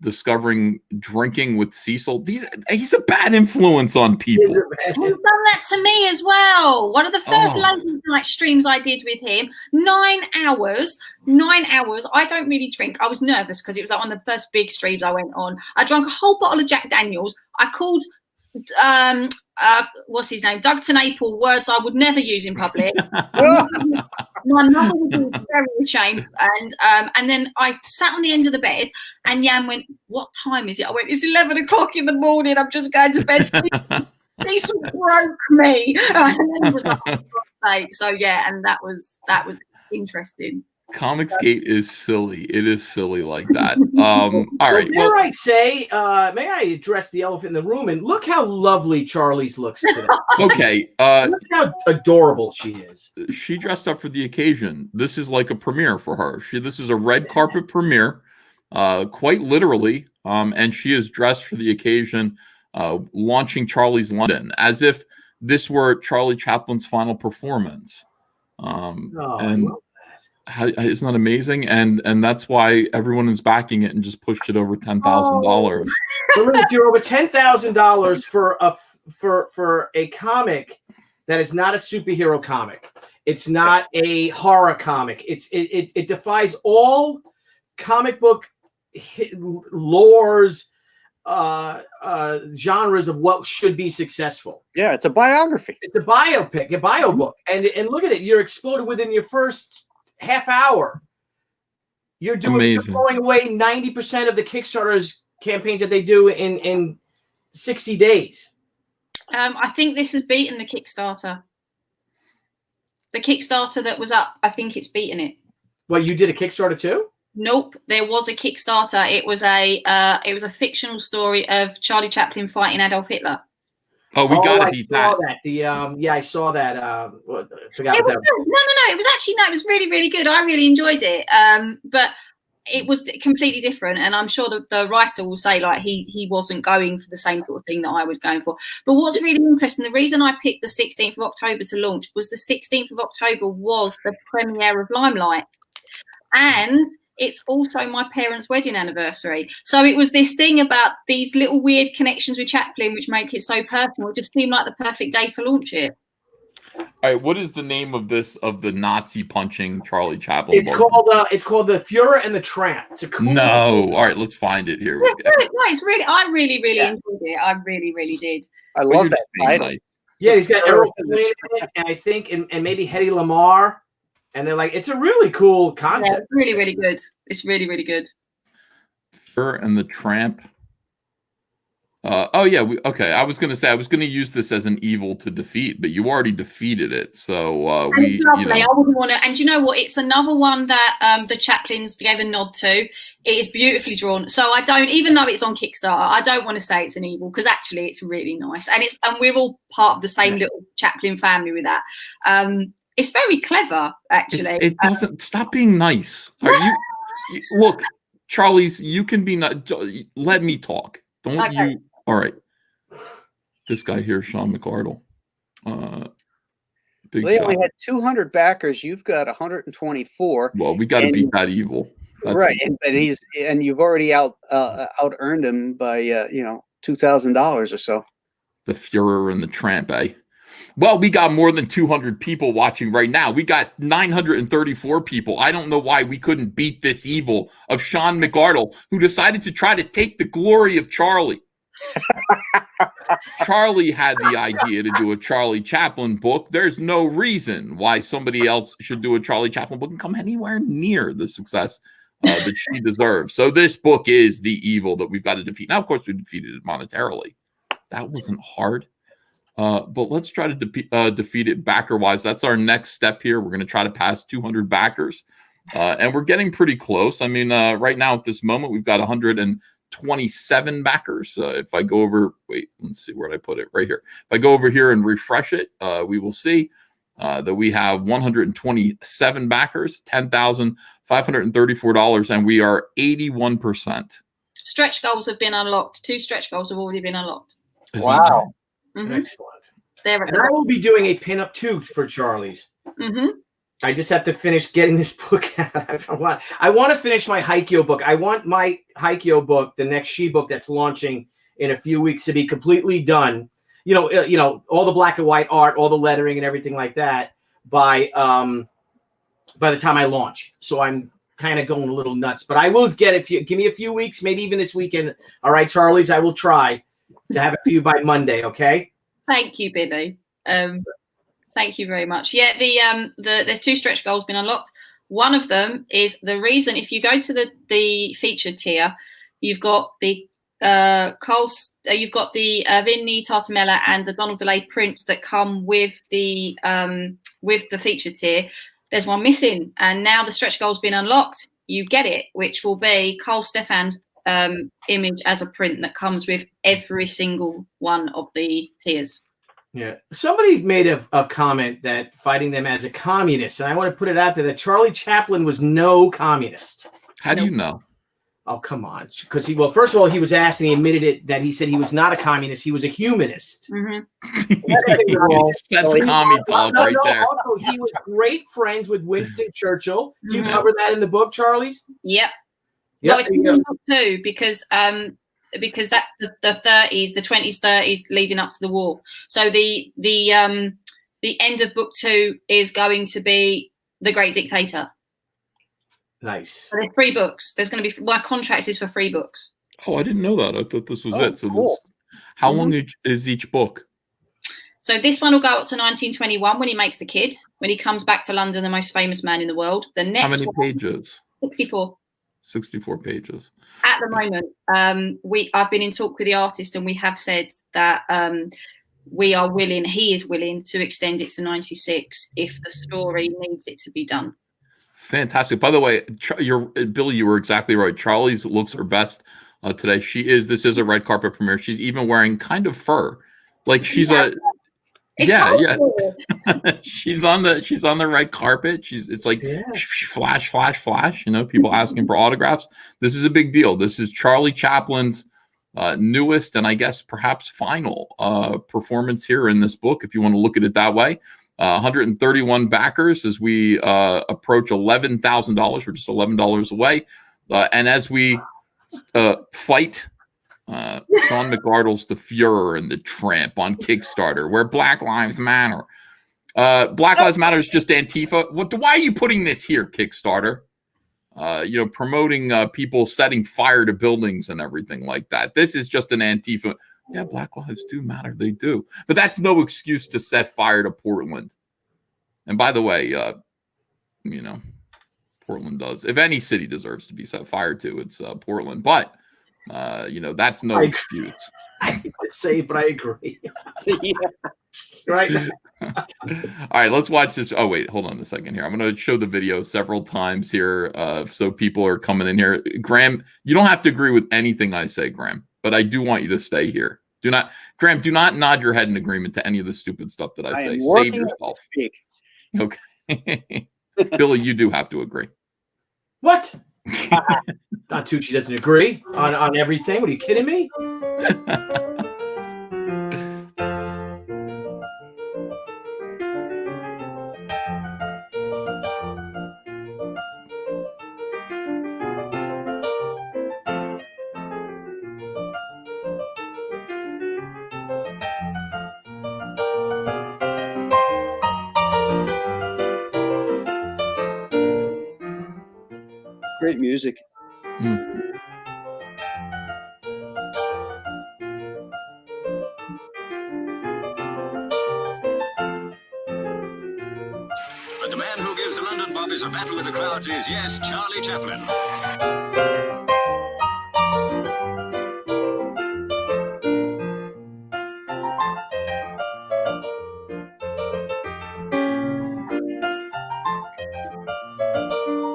discovering drinking with Cecil. He's a bad influence on people. He's done that to me as well. One of the first late night streams I did with him, 9 hours. 9 hours. I don't really drink. I was nervous because it was like one of the first big streams I went on. I drank a whole bottle of Jack Daniels. I called what's his name, Doug Tenaple, words I would never use in public. My mother would be very ashamed, and then I sat on the end of the bed, and Jan went, "What time is it?" I went, "It's 11 o'clock in the morning. I'm just going to bed." Cecil broke me, and then he was like, "For God's sake." So yeah, and that was interesting. Comicsgate is silly. It is silly like that. All right. Dare I say, may I address the elephant in the room? And look how lovely Charlie's looks today. Okay. Look how adorable she is. She dressed up for the occasion. This is like a premiere for her. This is a red carpet premiere, quite literally. And she is dressed for the occasion, launching Charlie's London, as if this were Charlie Chaplin's final performance. Isn't that amazing? And that's why everyone is backing it and just pushed it over $10,000. You're over $10,000 for a comic that is not a superhero comic. It's not a horror comic. It defies all comic book lores, genres of what should be successful. Yeah, it's a biography. It's a biopic, a bio book, and look at it. You're exploded within your first half hour. You're throwing away 90% of the Kickstarter's campaigns that they do in 60 days. I think this has beaten the Kickstarter. The Kickstarter that was up, I think it's beaten it. Well, you did a Kickstarter too? Nope, there was a Kickstarter. It was a fictional story of Charlie Chaplin fighting Adolf Hitler. Oh, we gotta beat that. I saw that. Forgot it what that was. No. It was actually it was really, really good. I really enjoyed it. But it was completely different, and I'm sure that the writer will say like he wasn't going for the same sort of thing that I was going for. But what's really interesting, the reason I picked the 16th of October to launch was the 16th of October was the premiere of Limelight, and it's also my parents' wedding anniversary. So it was this thing about these little weird connections with Chaplin, which make it so personal. It just seemed like the perfect day to launch it. All right, what is the name of the Nazi punching Charlie Chaplin? It's called The Fuhrer and the Tramp. It's a cool all right, let's find it here. It's really, I really enjoyed it. I really, really did. I love that title. Nice. Yeah, he's got Errol Flynn in it, and I think and maybe Hedy Lamarr. And they're like, it's a really cool concept. Yeah, it's really, really good. It's really, really good. Fuhrer and the Tramp. Okay. I was going to use this as an evil to defeat, but you already defeated it. So it's lovely. I wouldn't want to. And you know what? It's another one that the Chaplins gave a nod to. It is beautifully drawn. So I don't, even though it's on Kickstarter, I don't want to say it's an evil because actually it's really nice. And we're all part of the same little Chaplin family with that. It's very clever, actually. It doesn't stop being nice. Are you? Look, Charlie's. You can be not. Let me talk. Don't you? All right. This guy here, Sean McArdle. They only had 200 backers. You've got 124. Well, we got to beat that evil. That's right, and you've already out earned him by $2,000 or so. The Fuhrer and the Tramp, eh? Well, we got more than 200 people watching right now. We got 934 people. I don't know why we couldn't beat this evil of Sean McArdle, who decided to try to take the glory of Charlie. Charlie had the idea to do a Charlie Chaplin book. There's no reason why somebody else should do a Charlie Chaplin book and come anywhere near the success that she deserves. So this book is the evil that we've got to defeat. Now, of course, we defeated it monetarily. That wasn't hard. But let's try to defeat it backer-wise. That's our next step here. We're going to try to pass 200 backers. And we're getting pretty close. I mean, right now at this moment, we've got 127 backers. If I go over, let's see, where did I put it? Right here. If I go over here and refresh it, we will see that we have 127 backers, $10,534, and we are 81%. Stretch goals have been unlocked. 2 stretch goals have already been unlocked. Wow. Mm-hmm. Excellent. And I will be doing a pinup too for Charlie's. Mm-hmm. I just have to finish getting this book out. I want to finish my Haikyo book. I want my Haikyo book, the next She book that's launching in a few weeks, to be completely done. You know, all the black and white art, all the lettering, and everything like that by the time I launch. So I'm kind of going a little nuts, but I will get it. If you give me a few weeks, maybe even this weekend. All right, Charlie's, I will try to have a few by Monday. Okay. Thank you, Billy. Thank you very much. Yeah, there's 2 stretch goals been unlocked. One of them is the reason. If you go to the featured tier, you've got the you've got the Vinny Tartamella and the Donald DeLay prints that come with the featured tier. There's one missing, and now the stretch goal's been unlocked. You get it, which will be Carl Stefan's image as a print that comes with every single one of the tiers. Yeah. Somebody made a comment that fighting them as a communist, and I want to put it out there that Charlie Chaplin was no communist. How do you know? Oh, come on. Because first of all, he was asked and he admitted it that he said he was not a communist. He was a humanist. Mm-hmm. That's commie talk right there. Also, he was great friends with Winston Churchill. Do you cover that in the book, Charlie's? Yep. Well, it's in the book too, because that's the 30s, the 20s, 30s leading up to the war. So the end of book 2 is going to be The Great Dictator. Nice. So there's 3 books. There's going to be, my contract is for 3 books. Oh, I didn't know that. I thought this was it. So cool. How long is each book? So this one will go up to 1921 when he makes the kid, when he comes back to London, the most famous man in the world. The next How many pages? 64. 64 pages. At the moment, I've been in talk with the artist, and we have said that he is willing to extend it to 96 if the story needs it to be done. Fantastic. By the way, Billy, you were exactly right. Charlie's looks her best today. This is a red carpet premiere. She's even wearing kind of fur. Like she's she's on the red carpet. It's like flash, flash, flash. You know, people asking for autographs. This is a big deal. This is Charlie Chaplin's newest and I guess perhaps final performance here in this book, if you want to look at it that way. 131 backers as we approach $11,000. We're just $11 away. And as we fight Sean McArdle's The Fuhrer and the Tramp on Kickstarter, where Black Lives Matter. Black Lives Matter is just Antifa. Why are you putting this here, Kickstarter? Promoting people setting fire to buildings and everything like that. This is just an Antifa. Yeah, Black lives do matter. They do. But that's no excuse to set fire to Portland. And by the way, Portland does. If any city deserves to be set fire to, it's Portland. But, that's no excuse. I would say, but I agree. Yeah. Right. All right, let's watch this. Oh, wait, hold on a second here. I'm going to show the video several times here so people are coming in here. Graham, you don't have to agree with anything I say, Graham, but I do want you to stay here. Graham, do not nod your head in agreement to any of the stupid stuff that I say. Save yourself. Okay. Billy, you do have to agree. What? Tucci doesn't agree on everything. What are you kidding me? Great music. A man who gives the London bobbies a battle with the crowds is, yes, Charlie Chaplin.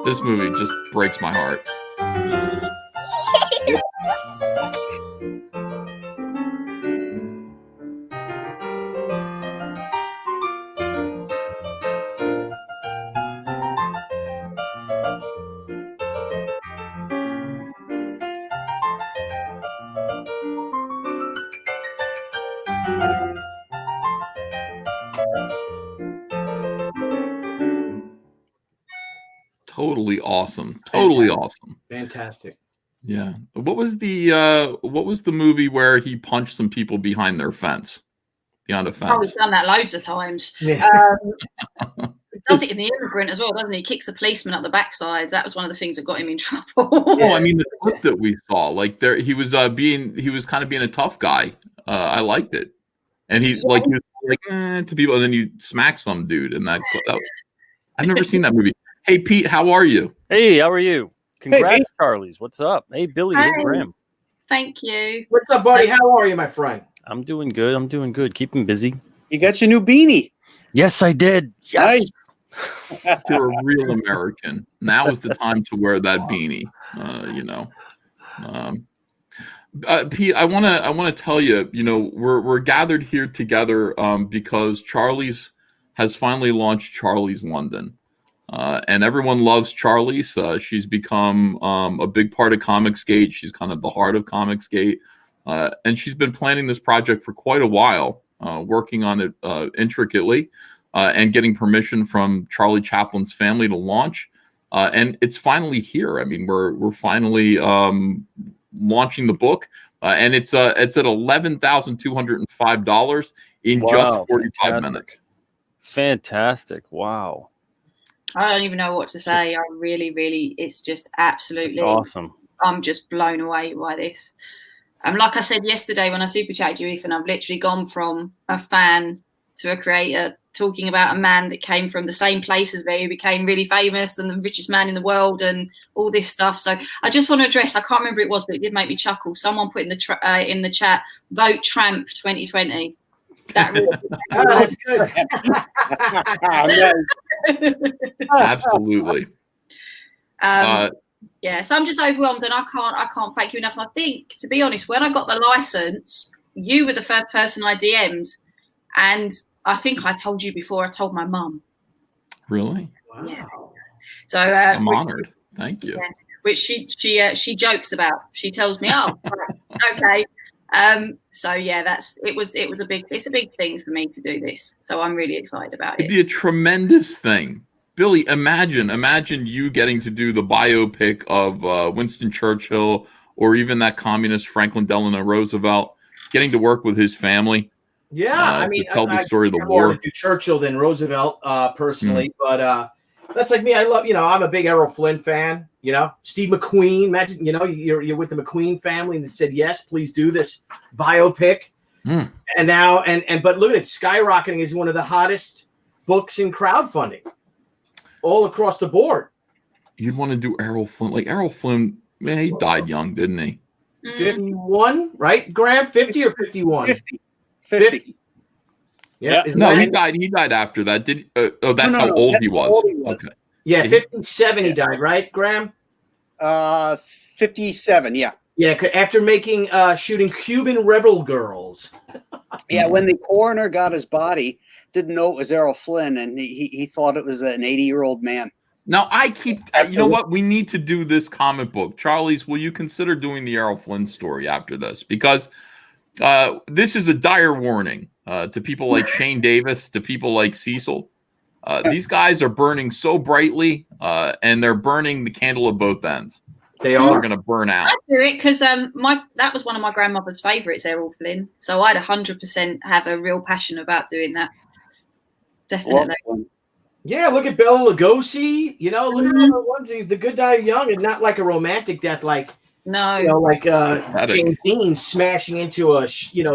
This movie just breaks my heart. totally awesome. Totally awesome. Fantastic. Yeah. What was the movie where he punched some people behind their fence? Beyond a Oh, fence. he's done that loads of times. Yeah. He does it in The Immigrant as well, doesn't he? He kicks a policeman up the backside. That was one of the things that got him in trouble. Oh, I mean the clip that we saw, like there, he was kind of being a tough guy. I liked it, and he was to people, and then you smack some dude in that. I've never seen that movie. Hey Pete, how are you? Hey, how are you? Congrats, Pete. Charlie's. What's up? Hey, Billy. Hey, Hey. Graham. Thank you. What's up, buddy? How are you, my friend? I'm doing good. Keeping busy. You got your new beanie. Yes, I did. Yes. Nice. You're a real American. Now is the time to wear that beanie. Pete, I want to tell you, we're gathered here together because Charlie's has finally launched Charlie's London, and everyone loves Charlie's. She's become a big part of Comicsgate. She's kind of the heart of Comicsgate, and she's been planning this project for quite a while, working on it intricately. And getting permission from Charlie Chaplin's family to launch, and it's finally here. I mean, we're finally launching the book, and it's at $11,205 in just 45 minutes. Fantastic! Wow, I don't even know what to say. I really, it's just absolutely that's awesome. I'm just blown away by this. Like I said yesterday when I super chatted you, Ethan, I've literally gone from a fan to a creator, talking about a man that came from the same place as me, who became really famous and the richest man in the world and all this stuff. So I just want to address, I can't remember who it was, but it did make me chuckle. Someone put in the chat, vote Tramp 2020. That really That's good. Absolutely. Yeah, so I'm just overwhelmed and I can't thank you enough. I think, to be honest, when I got the license, you were the first person I DM'd, and I think I told you before I told my mum. Really? Wow. Yeah. So I'm honored. Thank you. Yeah, which she jokes about. She tells me, "Oh, okay." So yeah, it's a big thing for me to do this. So I'm really excited about It'd it. be a tremendous thing. Billy, imagine you getting to do the biopic of Winston Churchill or even that communist Franklin Delano Roosevelt, getting to work with his family. Yeah, I mean, to tell the story of the more war. to do Churchill than Roosevelt, personally, but that's like me. I love, I'm a big Errol Flynn fan. Steve McQueen. Imagine, you're with the McQueen family and they said yes, please do this biopic. And now, but look at it, skyrocketing is one of the hottest books in crowdfunding, all across the board. You'd want to do Errol Flynn. Like Errol Flynn, man, he died young, didn't he? 51, right, Graham? 50 or 51? 50. Yeah. No, he died. He died after that. That's how old he was. Okay. Yeah, 57 he died, right, Graham? 57. Yeah. Yeah, after shooting Cuban rebel girls. Yeah, when the coroner got his body, didn't know it was Errol Flynn, and he thought it was an 80-year-old man. Now you know what? We need to do this comic book. Charlie's, will you consider doing the Errol Flynn story after this? Because this is a dire warning to people like Shane Davis, to people like Cecil. These guys are burning so brightly, and they're burning the candle at both ends. They're going to burn out. I do it because that was one of my grandmother's favourites, Errol Flynn. So I'd 100% have a real passion about doing that. Definitely. Yeah, look at Bela Lugosi. Look at all the ones. The good die young, and not like a romantic death, like like James Dean smashing into a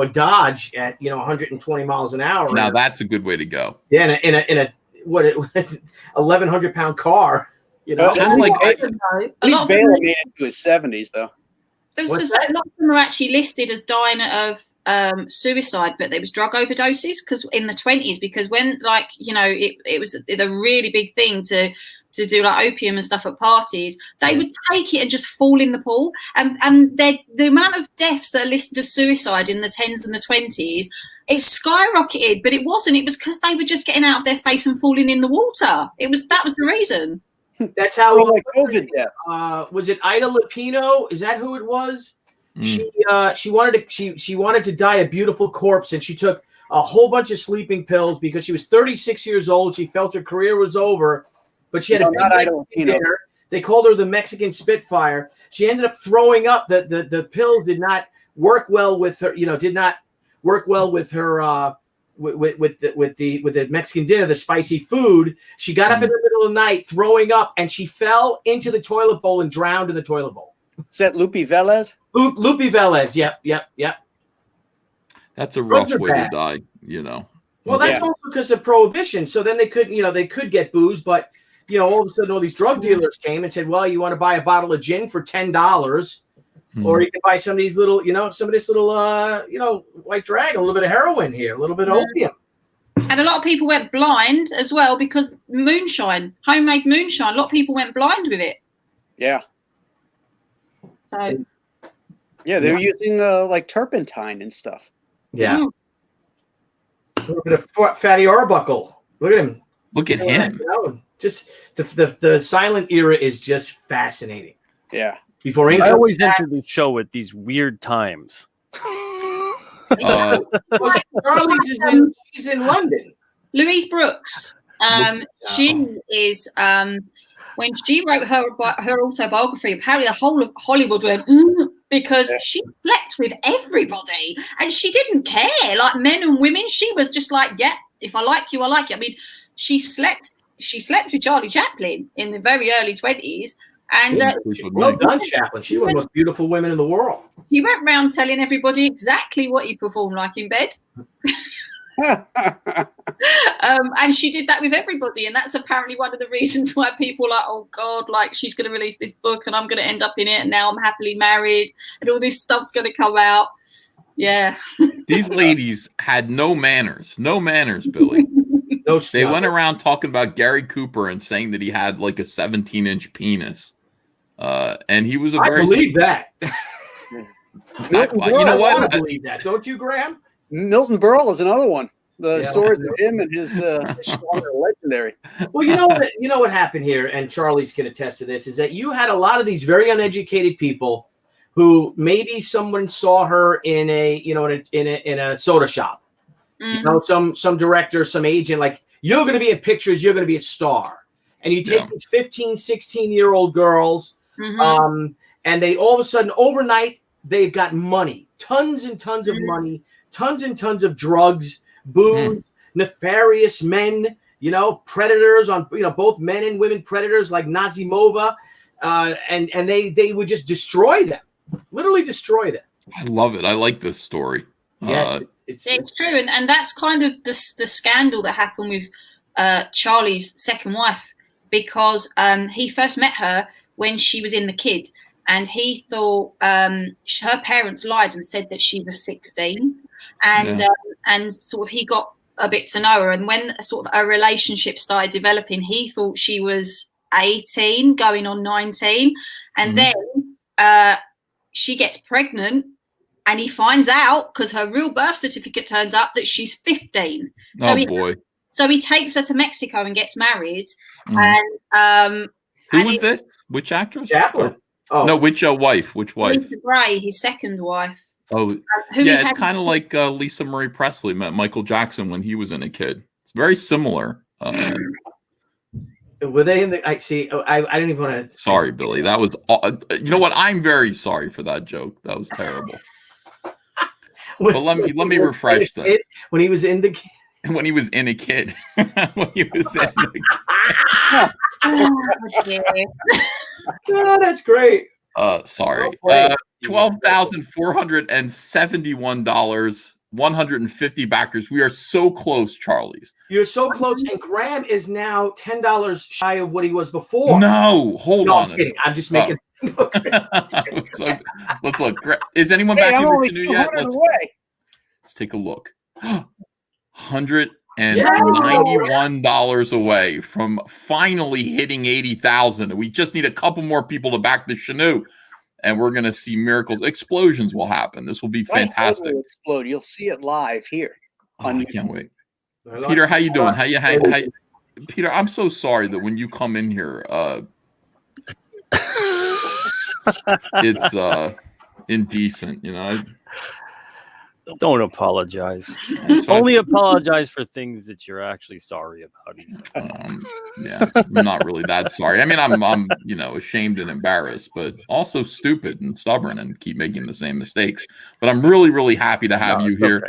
Dodge at 120 miles an hour. Now that's a good way to go. Yeah, in a 1,100-pound car. At least Bela made it to his 70s, though. A lot of them are actually listed as dying of suicide, but there was drug overdoses because in the 20s, because when it was a really big thing to do like opium and stuff at parties, they would take it and just fall in the pool, and the amount of deaths that are listed as suicide in the 10s and the 20s, it skyrocketed. But it was because they were just getting out of their face and falling in the water. That was the reason. That's how COVID death. Was it Ida Lupino? Is that who it was? She wanted to die a beautiful corpse, and she took a whole bunch of sleeping pills because she was 36 years old. She felt her career was over, but she had No, a big not Mexican Idolino. dinner. They called her the Mexican Spitfire. She ended up throwing up. The pills did not work well with her. Did not work well with her. With the Mexican dinner, the spicy food. She got up in the middle of the night throwing up, and she fell into the toilet bowl and drowned in the toilet bowl. Is that Lupe Velez? Lupe Velez. Yep. That's a rough Drugs are way to bad. die, Well, that's also because of prohibition. So then they could get booze, but all of a sudden all these drug dealers came and said, well, you want to buy a bottle of gin for $10, or you can buy some of these little, White Dragon, a little bit of heroin here, a little bit of opium. And a lot of people went blind as well because homemade moonshine. A lot of people went blind with it. Yeah. So. Yeah, they're using like turpentine and stuff. Yeah. A little bit of Fatty Arbuckle. Look at him. Look at him. Just the silent era is just fascinating. Yeah. Before I always enter the show at these weird times. Charlie's she's in London. Louise Brooks. She is when she wrote her autobiography, apparently the whole of Hollywood went because she slept with everybody and she didn't care, like men and women. She was just like, yeah, if I like you, I like you. I mean, she slept with Charlie Chaplin in the very early 20s. And well done, Chaplin. She's one of the most beautiful women in the world. He went around telling everybody exactly what he performed like in bed. And she did that with everybody, and that's apparently one of the reasons why people are like, oh God, like she's going to release this book and I'm going to end up in it, and now I'm happily married and all this stuff's going to come out. Yeah. These ladies had no manners, Billy. They went around talking about Gary Cooper and saying that he had like a 17-inch penis. And he was a very... I believe that. You know what? I believe that. Don't you, Graham? Milton Berle is another one. The stories of him and his are legendary. Well, you know what happened here, and Charlie's can attest to this, is that you had a lot of these very uneducated people who maybe someone saw her in a soda shop. Mm-hmm. Some director, some agent, like, you're going to be in pictures, you're going to be a star. And you take these 15, 16-year-old girls, and they all of a sudden, overnight, they've got money, tons and tons of money, tons and tons of drugs, booze, nefarious men, predators on, both men and women predators like Nazimova, and they would just destroy them, literally destroy them. I love it. I like this story. Yes, it's true, and that's kind of the scandal that happened with Charlie's second wife, because he first met her when she was in The Kid, and he thought her parents lied and said that she was 16, and sort of he got a bit to know her, and when sort of a relationship started developing, he thought she was 18 going on 19, and then she gets pregnant. And he finds out, because her real birth certificate turns up, that she's 15. So he takes her to Mexico and gets married. And who was this? Which actress? Chaplin. No, which wife? Which wife? Lisa Gray, his second wife. Oh, it's kind of like Lisa Marie Presley met Michael Jackson when he was in A Kid. It's very similar. Were they in the? I see. I didn't even want to. Sorry, Billy. That was. You know what? I'm very sorry for that joke. That was terrible. But let me refresh that. When he was in The Kid. When he was in A Kid. When he was in Oh, that's great. Sorry. $12,471. 150 backers. We are so close, Charlie's. You're so close, and Graham is now $10 shy of what he was before. No, hold on. I'm kidding. I'm just making. Let's look. Is anyone back in the canoe yet? Let's take a look. $191 away from finally hitting 80,000. We just need a couple more people to back the Canoe, and we're going to see miracles. Explosions will happen. This will be fantastic. Explode. You'll see it live here. I can't wait. Peter, how you doing? How Peter, I'm so sorry that when you come in here, it's indecent, Don't apologize. So Only apologize for things that you're actually sorry about. yeah, I'm not really that sorry. I mean, I'm ashamed and embarrassed, but also stupid and stubborn and keep making the same mistakes. But I'm really, really happy to have you here. Okay.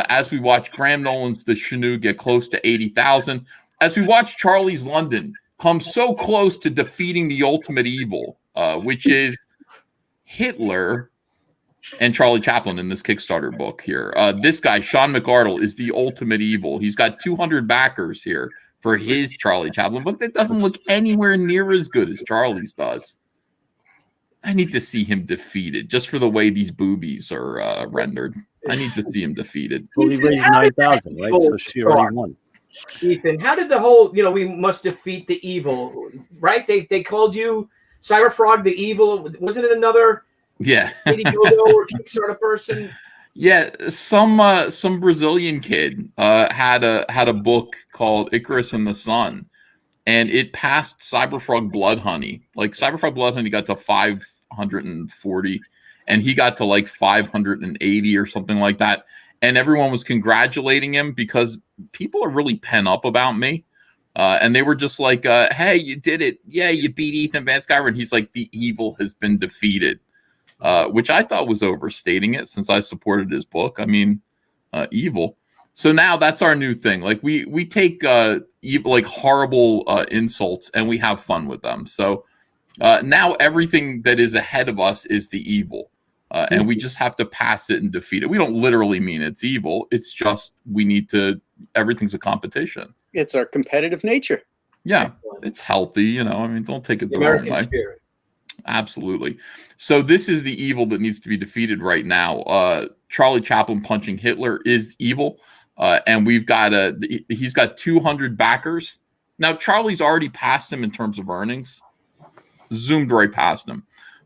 As we watch Graham Nolan's The Chenoo get close to 80,000, as we watch Charlie's London come so close to defeating the ultimate evil, which is Hitler and Charlie Chaplin in this Kickstarter book here. This guy, Sean McArdle, is the ultimate evil. He's got 200 backers here for his Charlie Chaplin book that doesn't look anywhere near as good as Charlie's does. I need to see him defeated just for the way these boobies are rendered. I need to see him defeated. Well, he raised 9,000, right? So she already won. Ethan, how did the whole, we must defeat the evil, right? They called you Cyberfrog the evil. Wasn't it another IndieGoGo or Kickstarter person? Yeah, some Brazilian kid had a book called Icarus and the Sun, and it passed Cyberfrog Blood Honey. Like Cyberfrog Blood Honey got to 540, and he got to like 580 or something like that. And everyone was congratulating him because people are really pent up about me. And they were just like, hey, you did it. Yeah, you beat Ethan Van Sciver. And he's like, the evil has been defeated, which I thought was overstating it since I supported his book. I mean, evil. So now that's our new thing. Like we take evil, like horrible insults, and we have fun with them. So now everything that is ahead of us is the evil. And we just have to pass it and defeat it. We don't literally mean it's evil. It's just we need to, everything's a competition. It's our competitive nature. Yeah, it's healthy, I mean, don't take it the American wrong way. spirit. Absolutely. So this is the evil that needs to be defeated right now. Charlie Chaplin punching Hitler is evil. And we've got he's got 200 backers. Now, Charlie's already passed him in terms of earnings. Zoomed right past him.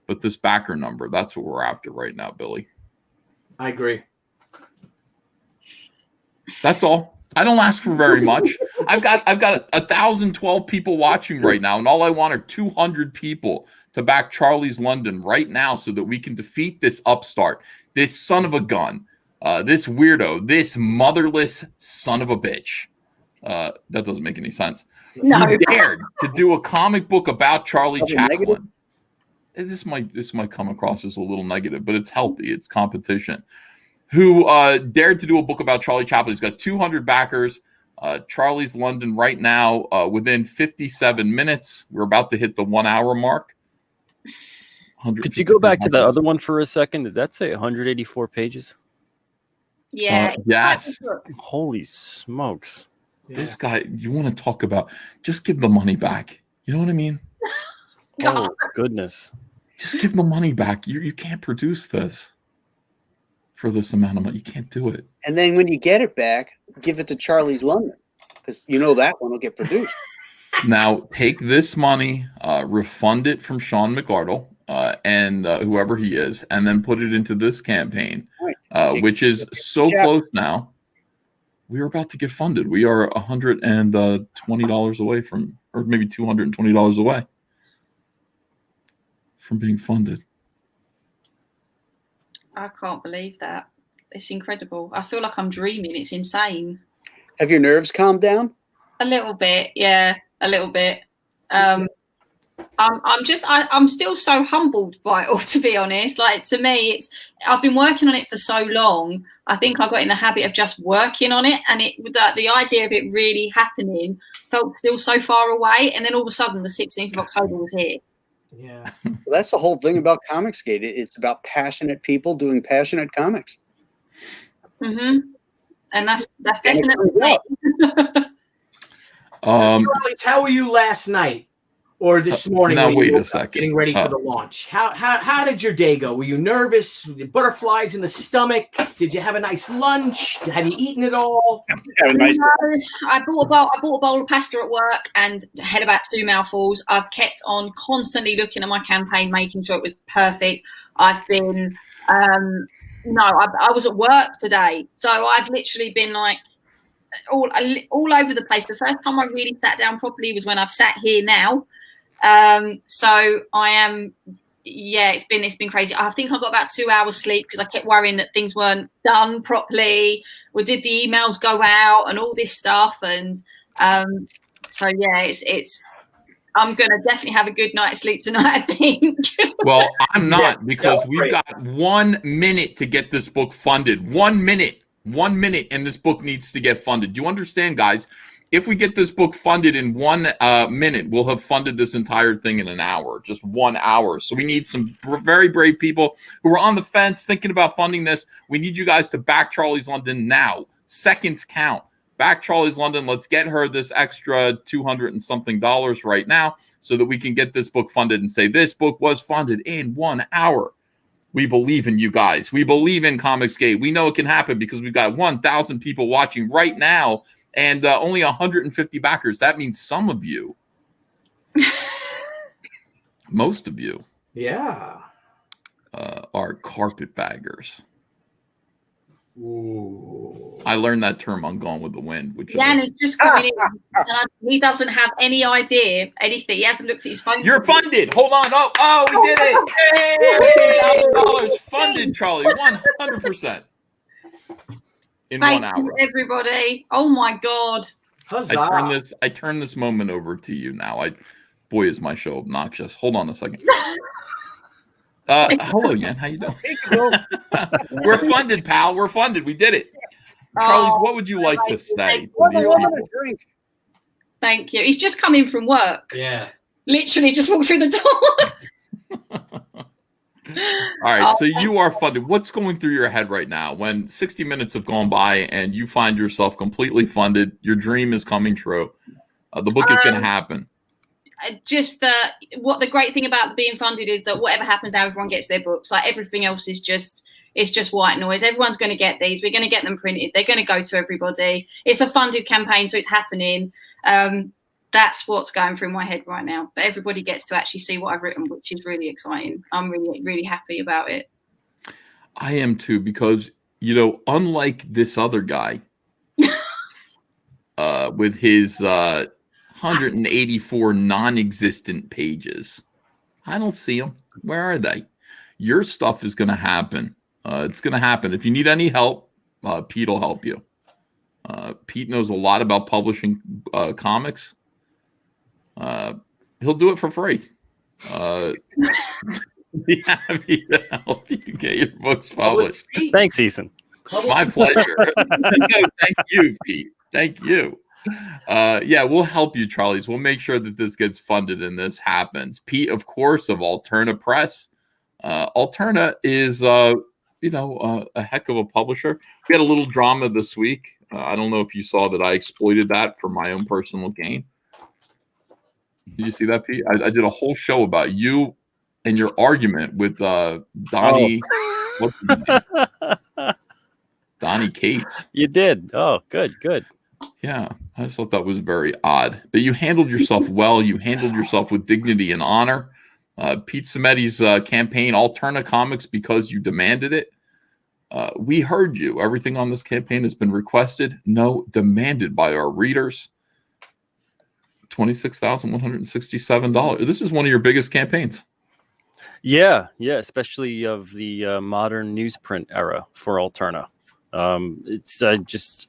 But this backer number, that's what we're after right now, Billy. I agree. That's all. I don't ask for very much. I've got 1,012 people watching right now, and all I want are 200 people to back Charlie's London right now so that we can defeat this upstart, this son of a gun, this weirdo, this motherless son of a bitch. That doesn't make any sense. No. He dared to do a comic book about Charlie Chaplin. This might come across as a little negative, but it's healthy. It's competition. Who dared to do a book about Charlie Chaplin. He's got 200 backers. Charlie's London right now within 57 minutes. We're about to hit the 1 hour mark. Could you go back to the other one for a second? Did that say 184 pages? Yeah. Yes. Holy smokes. This guy, you want to talk about, just give the money back. You know what I mean? Oh, goodness. Just give the money back. You can't produce this for this amount of money. You can't do it. And then when you get it back, give it to Charlie's London, because that one will get produced. Now, take this money, refund it from Sean McArdle and whoever he is, and then put it into this campaign, which is so close now. We are about to get funded. We are $120 away from, or maybe $220 away from being funded. I can't believe that. It's incredible. I feel like I'm dreaming. It's insane. Have your nerves calmed down? A little bit, yeah, a little bit. I'm still so humbled by it all, to be honest. Like, to me, I've been working on it for so long. I think I got in the habit of just working on it, and the idea of it really happening felt still so far away. And then all of a sudden, the 16th of October was here. Yeah. Well, that's the whole thing about Comicsgate. It's about passionate people doing passionate comics. Mm-hmm. And that's definitely it. Charlie, how were you last night or this morning? Now, when wait you a woke up second. Getting ready for the launch. How did your day go? Were you nervous? Butterflies in the stomach? Did you have a nice lunch? Have you eaten it all? I bought a bowl of pasta at work and had about 2 mouthfuls. I've kept on constantly looking at my campaign, making sure it was perfect. I've been I was at work today, so I've literally been like all over the place. The first time I really sat down properly was when I've sat here now. So I am yeah, it's been crazy. I think I got about 2 hours sleep because I kept worrying that things weren't done properly. Or did the emails go out and all this stuff? And so yeah, it's. I'm gonna definitely have a good night's sleep tonight, I think. Well, I'm not Yeah, because we've got 1 minute to get this book funded. 1 minute. 1 minute, and this book needs to get funded. Do you understand, guys? If we get this book funded in 1 minute, we'll have funded this entire thing in an hour, just 1 hour. So we need some very brave people who are on the fence thinking about funding this. We need you guys to back Charlie's London now. Seconds count. Back Charlie's London. Let's get her this extra $200 and something right now so that we can get this book funded and say this book was funded in 1 hour. We believe in you guys. We believe in Comicsgate. We know it can happen because we've got 1,000 people watching right now and only 150 backers. That means some of you, most of you, are carpetbaggers. Ooh. I learned that term on Gone with the Wind. Which Jan is just coming in. He doesn't have any idea anything. He hasn't looked at his phone. You're funded. Hold on. Oh, we did it. $14,000 funded, Charlie. 100%. In Thank 1 hour. you, everybody. Oh my God. Huzzah. I turn this moment over to you now. Boy, is my show obnoxious. Hold on a second. Hello, Yen. How you doing? We're funded, pal. We're funded. We did it. Charles, what would you like to say to these people? Thank you. He's just come in from work. Yeah. Literally just walked through the door. All right, so you are funded. What's going through your head right now when 60 minutes have gone by and you find yourself completely funded? Your dream is coming true. The book is going to happen. Just what the great thing about being funded is that whatever happens, everyone gets their books. Like everything else is just white noise. Everyone's going to get these. We're going to get them printed. They're going to go to everybody. It's a funded campaign, so it's happening. That's what's going through my head right now. That everybody gets to actually see what I've written, which is really exciting. I'm really, really happy about it. I am too, because unlike this other guy, with his 184 non-existent pages, I don't see them. Where are they? Your stuff is going to happen. It's going to happen. If you need any help, Pete will help you. Pete knows a lot about publishing comics. He'll do it for free. Be happy to help you get your books published. Thanks, Ethan. My pleasure. Thank you, Pete. Thank you. Yeah, we'll help you, Charlies. We'll make sure that this gets funded and this happens. Pete, of course, of Alterna Press. Alterna is, a heck of a publisher. We had a little drama this week. I don't know if you saw that I exploited that for my own personal gain. Did you see that, Pete? I did a whole show about you and your argument with Donnie. Oh. What's his name? Donnie Cates. You did. Oh, good. Yeah, I just thought that was very odd. But you handled yourself well. You handled yourself with dignity and honor. Pete Sammetti's campaign, Alterna Comics, because you demanded it. We heard you. Everything on this campaign has been requested. No, demanded by our readers. $26,167. This is one of your biggest campaigns. Yeah, especially of the modern newsprint era for Alterna. It's just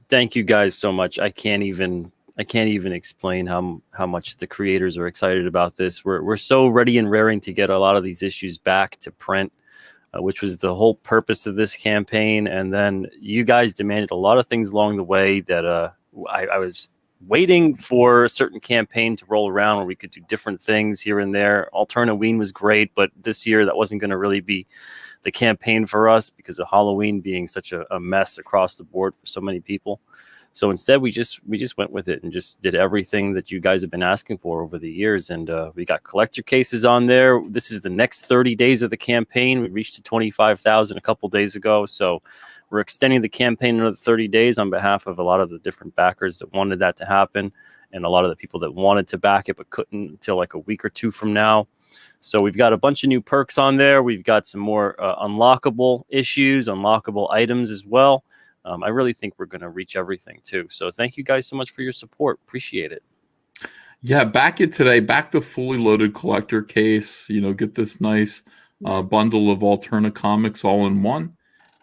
thank you guys so much. I can't even explain how much the creators are excited about this. We're so ready and raring to get a lot of these issues back to print, which was the whole purpose of this campaign. And then you guys demanded a lot of things along the way that I was waiting for a certain campaign to roll around where we could do different things here and there. Alternaween was great, but this year that wasn't going to really be the campaign for us because of Halloween being such a mess across the board for so many people. So instead, we just went with it and just did everything that you guys have been asking for over the years. And we got collector cases on there. This is the next 30 days of the campaign. We reached to 25,000 a couple days ago. So we're extending the campaign another 30 days on behalf of a lot of the different backers that wanted that to happen, and a lot of the people that wanted to back it but couldn't until like a week or two from now. So we've got a bunch of new perks on there. We've got some more unlockable issues, unlockable items as well. I really think we're going to reach everything too. So thank you guys so much for your support. Appreciate it. Yeah, back it today. Back the fully loaded collector case. Get this nice bundle of Alterna comics all in one,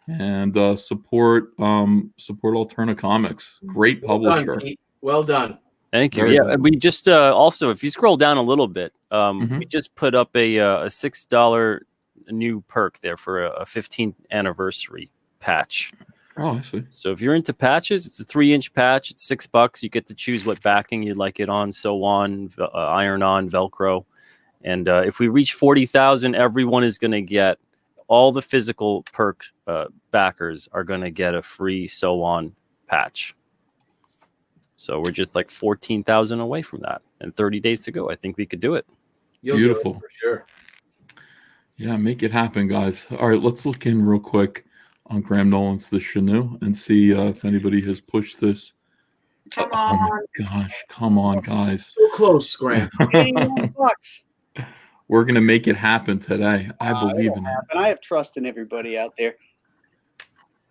and support Alterna Comics. Great Well done, publisher. Pete. Well done. Thank you. Very Yeah, good. we just also, if you scroll down a little bit, Mhm. we just put up a $6 new perk there for a 15th anniversary patch. Oh, I see. So if you're into patches, it's a 3-inch patch. It's $6. You get to choose what backing you'd like it on, sew on, iron on, Velcro. And if we reach 40,000, everyone is going to get, all the physical perk backers are going to get a free sew on patch. So we're just like 14,000 away from that, and 30 days to go. I think we could do it. You'll Beautiful. do it for sure. Yeah, make it happen, guys. All right, let's look in real quick on Graham Nolan's The Canoe and see if anybody has pushed this. Come Oh on. my gosh, come on, guys. So close, Graham. $81. We're gonna make it happen today. I believe in it. And I have trust in everybody out there.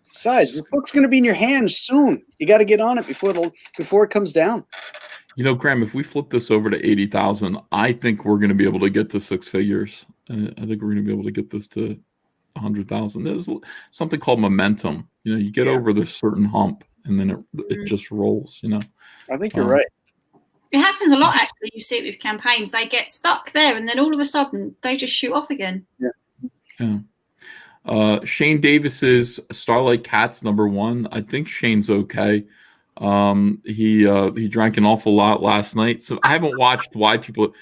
Besides, the book's going to be in your hands soon. You got to get on it before it comes down. Graham, if we flip this over to 80,000, I think we're going to be able to get to six figures. I think we're going to be able to get this to 100,000. There's something called momentum. You get over this certain hump, and then it just rolls. I think you're right. It happens a lot, actually. You see it with campaigns. They get stuck there, and then all of a sudden, they just shoot off again. Yeah. Shane Davis's Starlight Cats #1. I think Shane's okay. He drank an awful lot last night, so I haven't watched why people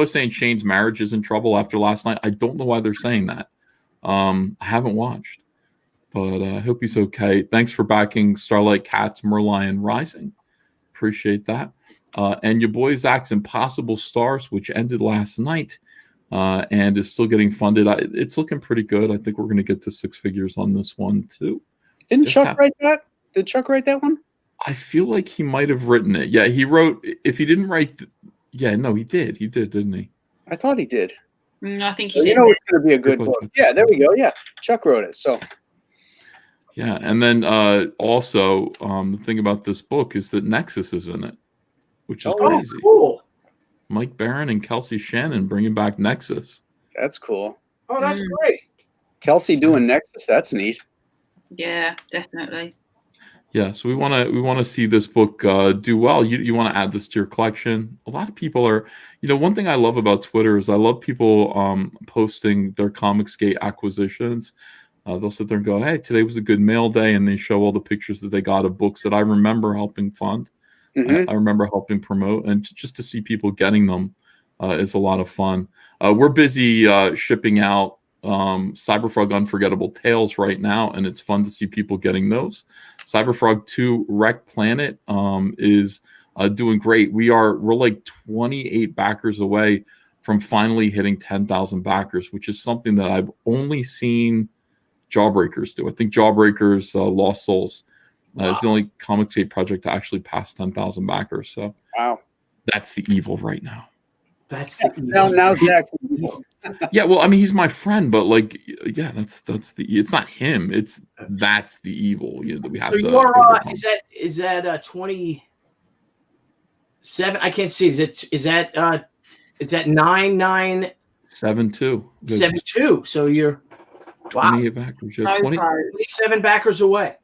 are saying Shane's marriage is in trouble after last night. I don't know why they're saying that. I haven't watched, but I hope he's okay. Thanks for backing Starlight Cats, Merlion Rising. Appreciate that. And your boy Zach's Impossible Stars, which ended last night. And is still getting funded. It's looking pretty good. I think we're going to get to six figures on this one too. Didn't Chuck write that? Did Chuck write that one? I feel like he might have written it. Yeah, he wrote. If he didn't write, no, he did. He did, didn't he? I thought he did. I think he So did. it's going to be a good book. Yeah, there we go. Yeah, Chuck wrote it. So yeah, and then also the thing about this book is that Nexus is in it, which is crazy. Cool. Mike Barron and Kelsey Shannon bringing back Nexus. that's cool. Oh, that's great. Kelsey doing Nexus. That's neat. Yeah, definitely. Yeah, so we want to see this book do well. You want to add this to your collection. A lot of people are, one thing I love about Twitter is I love people posting their Comicsgate acquisitions. They'll sit there and go, "Hey, today was a good mail day," and they show all the pictures that they got of books that I remember helping fund. I remember helping promote, and just to see people getting them is a lot of fun. We're busy shipping out Cyberfrog Unforgettable Tales right now, and it's fun to see people getting those. Cyberfrog 2 Wreck Planet is doing great. We're like 28 backers away from finally hitting 10,000 backers, which is something that I've only seen Jawbreakers do. I think Jawbreakers Lost Souls is the only Comicsgate project to actually pass 10,000 backers. So wow, that's the evil right now. That's the now Jackson. Yeah, well, I mean, he's my friend, but like, yeah, that's the. It's not him. That's the evil. That we have so to. You're is that 27? I can't see. Is that 9972? 7-2. So you're 28 backers. Yeah, 27 backers away.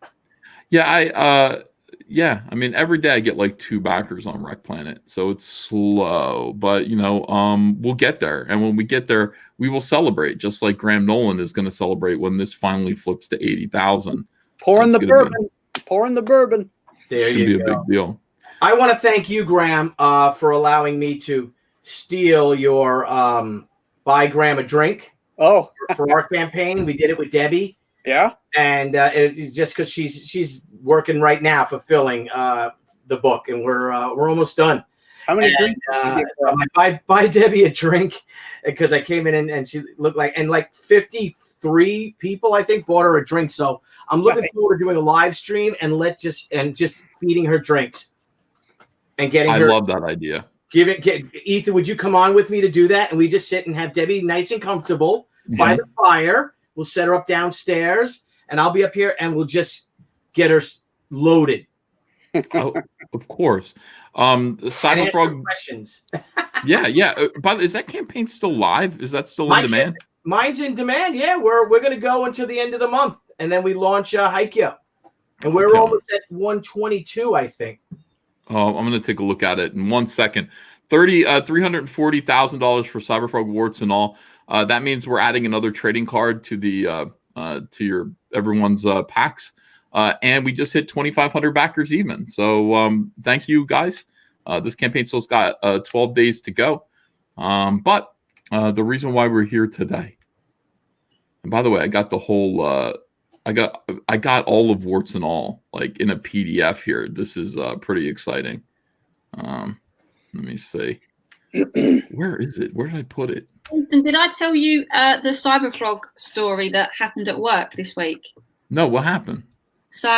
Yeah, I mean, every day I get like 2 backers on Wreck Planet, so it's slow, but we'll get there, and when we get there, we will celebrate, just like Graham Nolan is going to celebrate when this finally flips to 80,000. Pour in the bourbon. There it's you go. Be a big deal. I want to thank you, Graham, for allowing me to steal your buy Graham a drink. Oh, for our campaign, we did it with Debbie. Yeah, and it's just because she's working right now fulfilling the book, and we're almost done. How many drinks? I buy Debbie a drink because I came in and she looked like 53 people I think bought her a drink. So I'm looking forward to doing a live stream and just feeding her drinks and getting her. I love that idea. Ethan, would you come on with me to do that? And we just sit and have Debbie nice and comfortable by the fire. We'll set her up downstairs, and I'll be up here, and we'll just get her loaded. Oh, of course. The And answer Cyberfrog. questions. Yeah. But is that campaign still live? Is that still in demand? Mine's in demand. Yeah, we're going to go until the end of the month, and then we launch Hikyo. And we're almost at 122, I think. Oh, I'm going to take a look at it in 1 second. $340,000 for Cyberfrog warts and all. That means we're adding another trading card to the to your everyone's packs, and we just hit 2,500 backers even. So thank you guys. This campaign still's got 12 days to go, but the reason why we're here today. And by the way, I got the whole. I got all of warts and all like in a PDF here. This is pretty exciting. Let me see. Where is it? Where did I put it? And did I tell you the Cyberfrog story that happened at work this week? No, what happened? So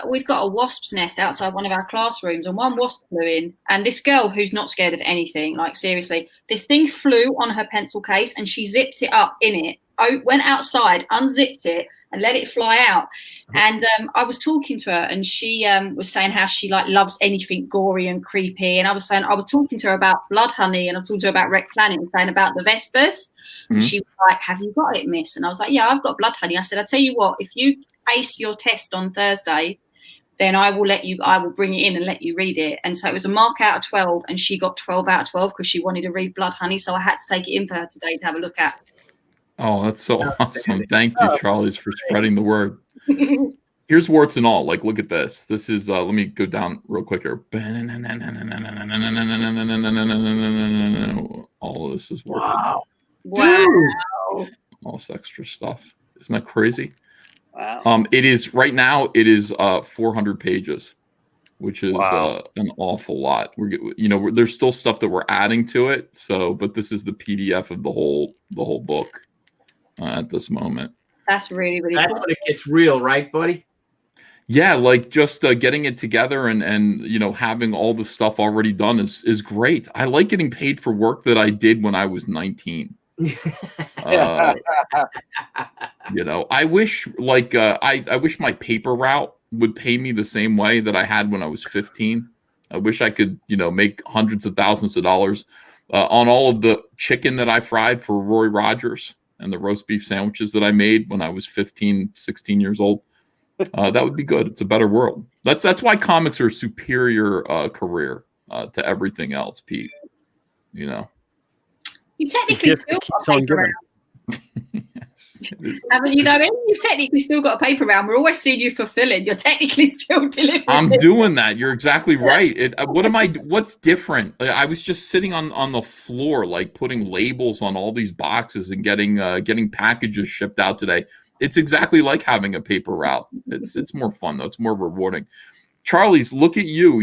we've got a wasp's nest outside one of our classrooms, and one wasp flew in. And this girl who's not scared of anything, like seriously, this thing flew on her pencil case, and she zipped it up in it. Went outside, unzipped it, and let it fly out. And I was talking to her, and she was saying how she like loves anything gory and creepy. And I was talking to her about Blood Honey, and I was talking to her about Wreck Planet, and saying about the Vespers. Mm-hmm. And she was like, "Have you got it, miss?" And I was like, "Yeah, I've got Blood Honey." I said, "I tell you what, if you ace your test on Thursday, then I will bring it in and let you read it." And so it was a mark out of 12, and she got 12 out of 12 because she wanted to read Blood Honey. So I had to take it in for her today to have a look at. Oh, that's so awesome. Thank you, Charlies, for spreading the word. Here's warts and all. Like, look at this. This is, let me go down real quick here. All of this is warts and all. Wow. All this extra stuff. Isn't that crazy? Wow. It is, right now, it is 400 pages, which is an awful lot. There's still stuff that we're adding to it. So, but this is the PDF of the whole book. At this moment, that's really cool. That's when it gets real, right, buddy? Yeah, like just getting it together and having all the stuff already done is great. I like getting paid for work that I did when I was 19. I wish I wish my paper route would pay me the same way that I had when I was 15. I wish I could make hundreds of thousands of dollars on all of the chicken that I fried for Roy Rogers and the roast beef sandwiches that I made when I was 15, 16 years old. That would be good. It's a better world. That's why comics are a superior career to everything else, Pete. You technically still got a paper round. Yes, haven't you, though? You've technically still got a paper round. We're always seeing you fulfilling. You're technically still delivering. I'm doing that. You're exactly right. What's different? I was just sitting on the floor, like putting labels on all these boxes and getting packages shipped out today. It's exactly like having a paper route. It's more fun though. It's more rewarding. Charlies, look at you.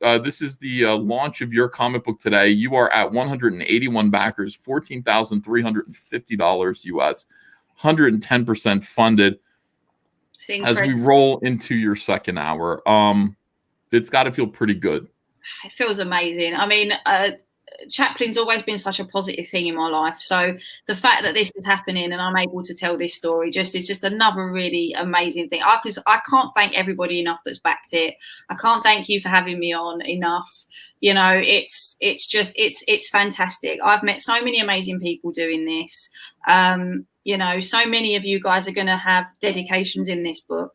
This is the launch of your comic book today. You are at 181 backers, $14,350 US, 110% funded. As we roll into your second hour, it's got to feel pretty good. It feels amazing. I mean, Chaplin's always been such a positive thing in my life. So the fact that this is happening and I'm able to tell this story is just another really amazing thing. I can't thank everybody enough that's backed it. I can't thank you for having me on enough. It's fantastic. I've met so many amazing people doing this. So many of you guys are going to have dedications in this book.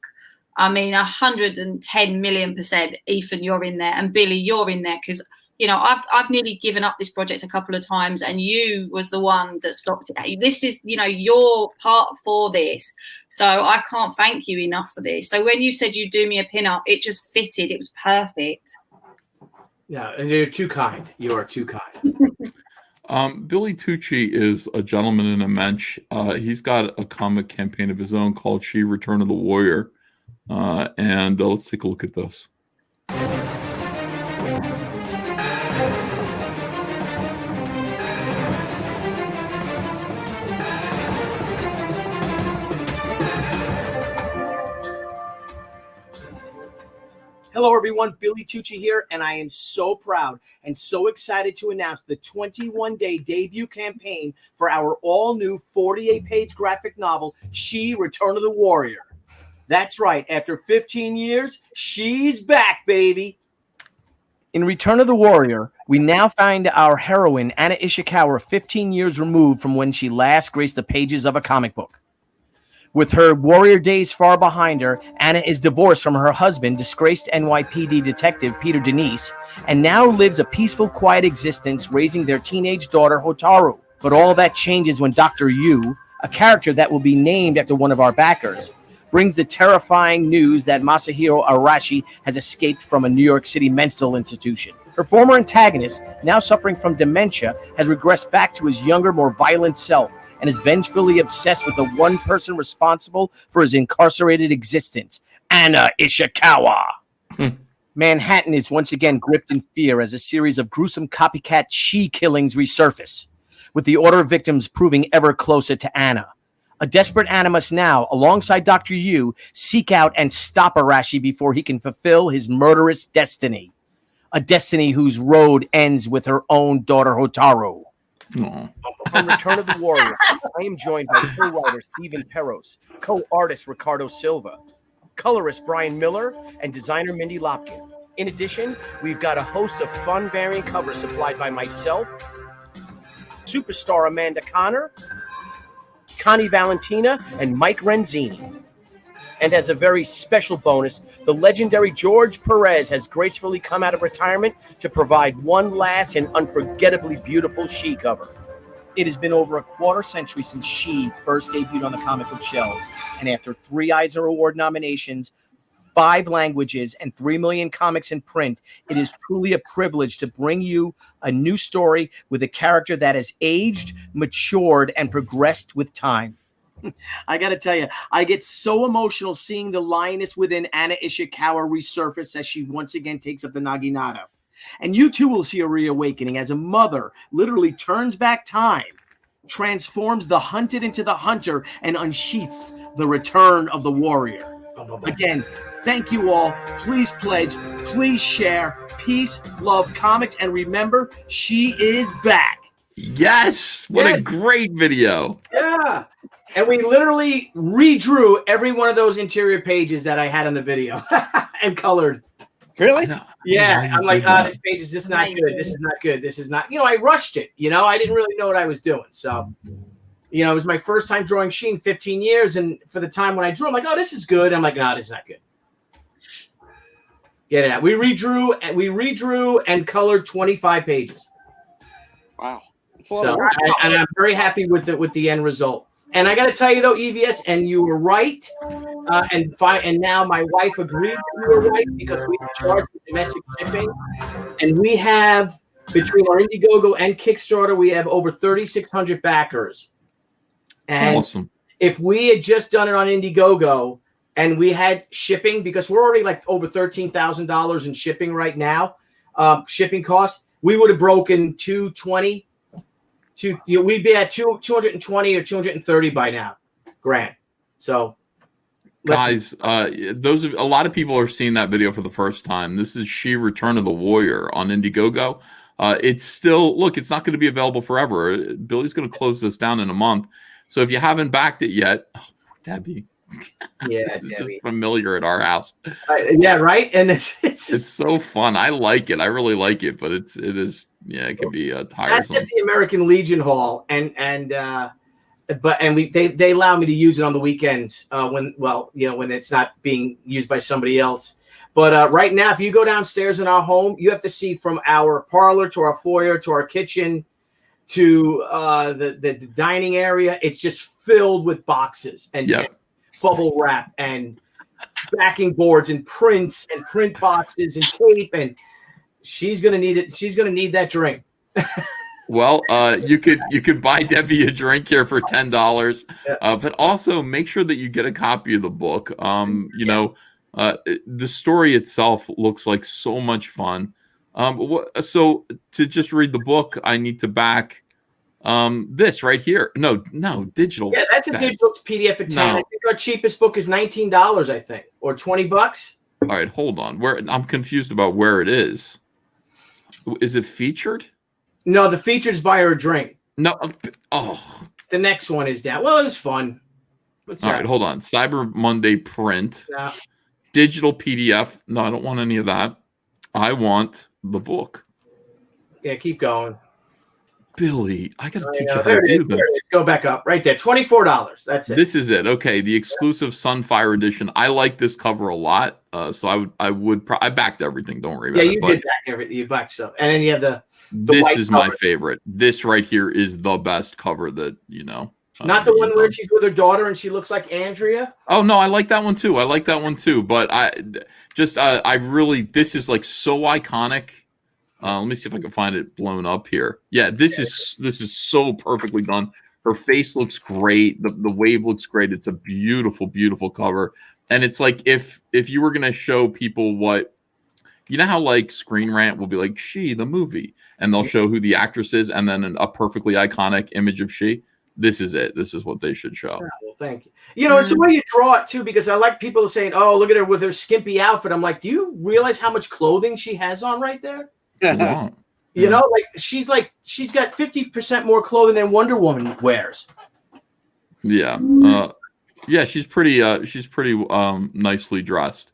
I mean, 110 million%. Ethan, you're in there, and Billy, you're in there because. I've nearly given up this project a couple of times, and you was the one that stopped it. This is, your part for this. So I can't thank you enough for this. So when you said you'd do me a pin-up, it just fitted. It was perfect. Yeah, and you're too kind. You are too kind. Billy Tucci is a gentleman in a mensch. He's got a comic campaign of his own called She Return of the Warrior. And let's take a look at this. Hello, everyone. Billy Tucci here, and I am so proud and so excited to announce the 21-day debut campaign for our all-new 48-page graphic novel, She, Return of the Warrior. That's right. After 15 years, she's back, baby. In Return of the Warrior, we now find our heroine, Anna Ishikawa, 15 years removed from when she last graced the pages of a comic book. With her warrior days far behind her, Anna is divorced from her husband, disgraced NYPD detective Peter Denise, and now lives a peaceful, quiet existence raising their teenage daughter, Hotaru. But all that changes when Dr. Yu, a character that will be named after one of our backers, brings the terrifying news that Masahiro Arashi has escaped from a New York City mental institution. Her former antagonist, now suffering from dementia, has regressed back to his younger, more violent self and is vengefully obsessed with the one person responsible for his incarcerated existence, Anna Ishikawa. Manhattan is once again gripped in fear as a series of gruesome copycat she-killings resurface, with the order of victims proving ever closer to Anna. A desperate Anna must now, alongside Dr. Yu, seek out and stop Arashi before he can fulfill his murderous destiny. A destiny whose road ends with her own daughter, Hotaru. Aw. On Return of the Warrior, I am joined by co-writer Stephen Peros, co-artist Ricardo Silva, colorist Brian Miller, and designer Mindy Lopkin. In addition, we've got a host of fun variant covers supplied by myself, superstar Amanda Connor, Connie Valentina, and Mike Renzini. And as a very special bonus, the legendary George Perez has gracefully come out of retirement to provide one last and unforgettably beautiful She cover. It has been over a quarter century since She first debuted on the comic book shelves, and after 3 Eisner Award nominations, 5 languages, and 3 million comics in print, it is truly a privilege to bring you a new story with a character that has aged, matured, and progressed with time. I got to tell you, I get so emotional seeing the lioness within Anna Ishikawa resurface as she once again takes up the naginata. And you too will see a reawakening as a mother literally turns back time, transforms the hunted into the hunter, and unsheaths the return of the warrior. Again, thank you all. Please pledge, please share. Peace, love, comics, and remember, she is back. Yes. What a great video. Yeah. And we literally redrew every one of those interior pages that I had in the video and colored. Really? Yeah. I'm like, this page is just not good. This is not good. This is not, I rushed it. I didn't really know what I was doing. So, it was my first time drawing She in 15 years. And for the time when I drew, I'm like, oh, this is good. I'm like, no, this is not good. Get it out. We redrew and colored 25 pages. Wow. So, and I'm very happy with the end result. And I got to tell you though, EVS, and you were right, and now my wife agreed that you were right because we charge for domestic shipping, and we have between our IndieGoGo and Kickstarter, we have over 3,600 backers. And awesome. If we had just done it on IndieGoGo and we had shipping, because we're already like over $13,000 in shipping right now, shipping costs, we would have broken 220. We'd be at 220 or 230 by now, grand. So, guys, a lot of people are seeing that video for the first time. This is She Return of the Warrior on IndieGoGo. It's still it's not going to be available forever. Billy's going to close this down in a month. So if you haven't backed it yet, Debbie. Yeah, this is just familiar at our house. Yeah, right. And it's so fun. I like it. I really like it, but it can be tiresome. That's at the American Legion Hall, and they allow me to use it on the weekends when it's not being used by somebody else. But right now, if you go downstairs in our home, you have to see from our parlor to our foyer to our kitchen to the dining area. It's just filled with boxes and bubble wrap and backing boards and prints and print boxes and tape, and she's gonna need it. She's gonna need that drink. Well, you could buy Debbie a drink here for $10, but also make sure that you get a copy of the book. The story itself looks like so much fun. So to just read the book, I need to back this right here. No, digital. Yeah, that's a digital PDF at 10. I think our cheapest book is $19, I think, or $20. All right, hold on. I'm confused about where it is. Is it featured? No, the featured is buy her a drink. No. Oh. The next one is down. Well, it was fun. What's All that? right, hold on. Cyber Monday print, Yeah. digital PDF. No, I don't want any of that. I want the book. Yeah, keep going. Billy, I got to teach you how There to it do is. There that. it is. Go back up. Right there. $24. That's it. This is it. Okay, the exclusive Sunfire edition. I like this cover a lot. So I backed everything. Don't worry about Yeah, it. you But did back everything. You backed stuff. And then you have the this white is my cover. favorite. This right here is the best cover that, you know. Not the that one you've where done. she's with her daughter and she looks like Andrea. Oh no, I like that one too. But I really, this is like so iconic. Let me see if I can find it blown up here. Yeah, this is so perfectly done. Her face looks great. The wave looks great. It's a beautiful, beautiful cover. And it's like if you were gonna show people what, you know how like Screen Rant will be like She the movie, and they'll show who the actress is, and then a perfectly iconic image of She. This is it. This is what they should show. Yeah, well, thank you. You know, it's the way you draw it too, because I like people saying, "Oh, look at her with her skimpy outfit." I'm like, do you realize how much clothing she has on right there? Wow. You know, like she's got 50% more clothing than Wonder Woman wears. Yeah. Yeah, she's pretty nicely dressed.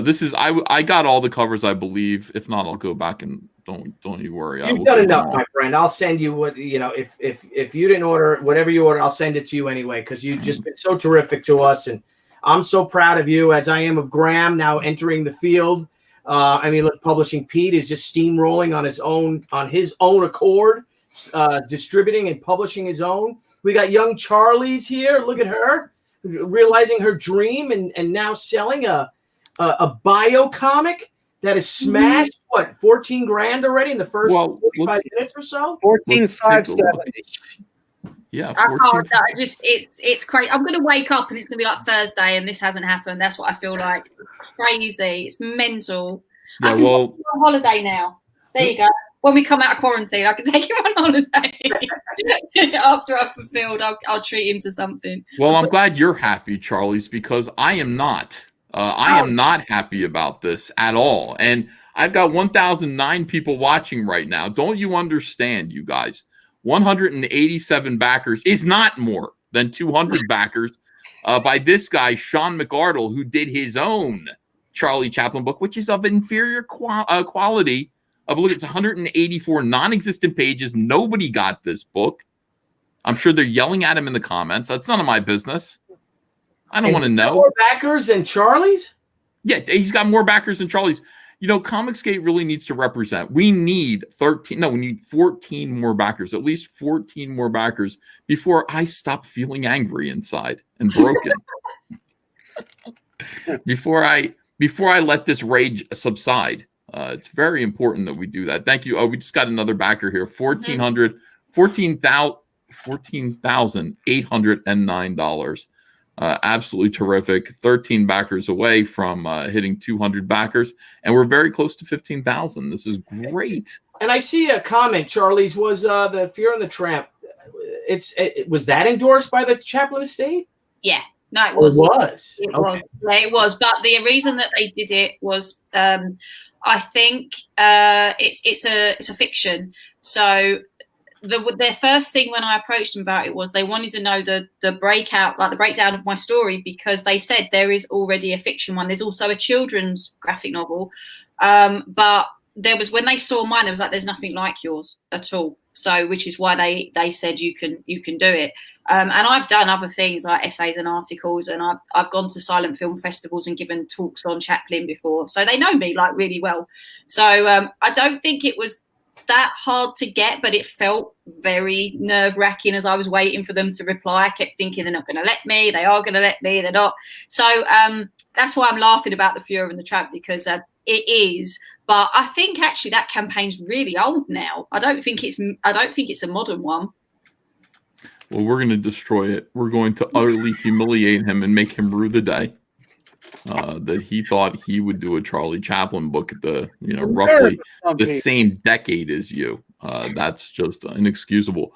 This is I got all the covers, I believe. If not, I'll go back and don't you worry. You've done enough, my friend. I'll send you what, you know, if you didn't order whatever you order, I'll send it to you anyway, because you've just been so terrific to us, and I'm so proud of you, as I am of Graham now entering the field. I mean, look, Publishing Pete is just steamrolling on his own accord, distributing and publishing his own. We got young Charlie's here. Look at her, realizing her dream and now selling a bio comic that is smashed. What, 14 grand already in the first 45 minutes or so? 14,570. Yeah, I 14. can't. It's crazy. I'm gonna wake up and it's gonna be like Thursday and this hasn't happened. That's what I feel like. It's crazy. It's mental. Yeah, I can well, take you on holiday now. There you go. When we come out of quarantine, I can take you on holiday. After I've fulfilled, I'll treat him to something. well, I'm glad you're happy, Charlie's, because I am not. I am not happy about this at all. And I've got 1,009 people watching right now. Don't you understand, you guys? 187 backers is not more than 200 backers by this guy, Sean McArdle, who did his own Charlie Chaplin book, which is of inferior quality. I believe it's 184 non-existent pages. Nobody got this book. I'm sure they're yelling at him in the comments. That's none of my business. I don't want to know. More backers than Charlie's? Yeah, he's got more backers than Charlie's. You know, Comicsgate really needs to represent. We need 14 more backers, at least 14 more backers before I stop feeling angry inside and broken. before I let this rage subside. It's very important that we do that. Thank you. Oh, we just got another backer here. $14,809. Absolutely terrific. 13 backers away from hitting 200 backers, and we're very close to 15,000. This is great. And I see a comment, Charlie's, was the Fear and the Tramp. Was that endorsed by the Chaplin estate? Yeah. No, it was. It was. It Okay. was. Yeah, it was. But the reason that they did it was, I think, it's a fiction. So their first thing when I approached them about it was they wanted to know the breakdown of my story, because they said there is already a fiction one. There's also a children's graphic novel, but there was, when they saw mine, there was like, there's nothing like yours at all. So, which is why they said you can do it. And I've done other things like essays and articles, and I've gone to silent film festivals and given talks on Chaplin before, so they know me like really well. So I don't think it was that hard to get, but it felt very nerve-wracking as I was waiting for them to reply. I kept thinking, they're not going to let me, they are going to let me, they're not. So that's why I'm laughing about the Fury and the Tramp, because it is. But I think actually that campaign's really old now. I don't think it's a modern one. Well, we're going to destroy it. We're going to utterly humiliate him and make him rue the day that he thought he would do a Charlie Chaplin book at the, roughly the same decade as you. That's just inexcusable.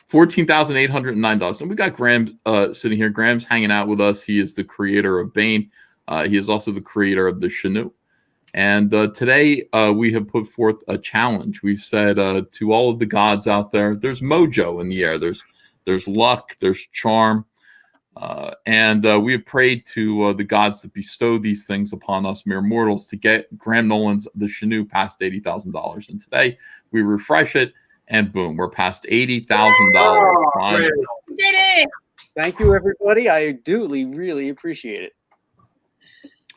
$14,809. And we got Graham sitting here. Graham's hanging out with us. He is the creator of Bane. He is also the creator of the Chenu. And today we have put forth a challenge. We've said to all of the gods out there, there's mojo in the air. There's luck, there's charm. And we have prayed to the gods that bestow these things upon us mere mortals to get Graham Nolan's The Canoe past $80,000. And today we refresh it, and boom, we're past $80,000. Did it! Thank you, everybody. I do really appreciate it.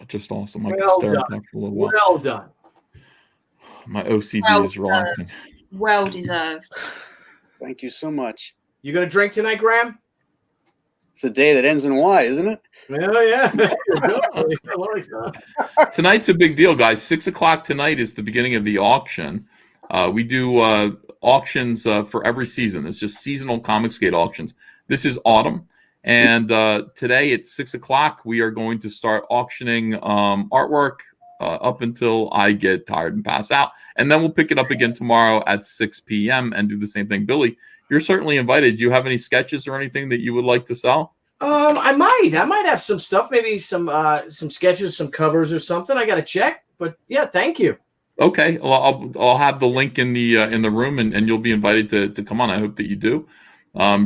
Just awesome. I could Well stare at done. that for a little while. Well done. My OCD Well is relaxing. Well deserved. Thank you so much. You gonna drink tonight, Graham? It's a day that ends in Y, isn't it? Oh yeah. I like that. Tonight's a big deal, guys. 6 o'clock tonight is the beginning of the auction. We do auctions for every season. It's just seasonal Comicsgate auctions. This is autumn. And today at 6 o'clock, we are going to start auctioning artwork up until I get tired and pass out. And then we'll pick it up again tomorrow at 6 p.m. and do the same thing. Billy, you're certainly invited. Do you have any sketches or anything that you would like to sell? I might have some stuff, maybe some sketches, some covers or something. I got to check, but yeah, thank you. Okay, well, I'll have the link in the room, and you'll be invited to come on. I hope that you do.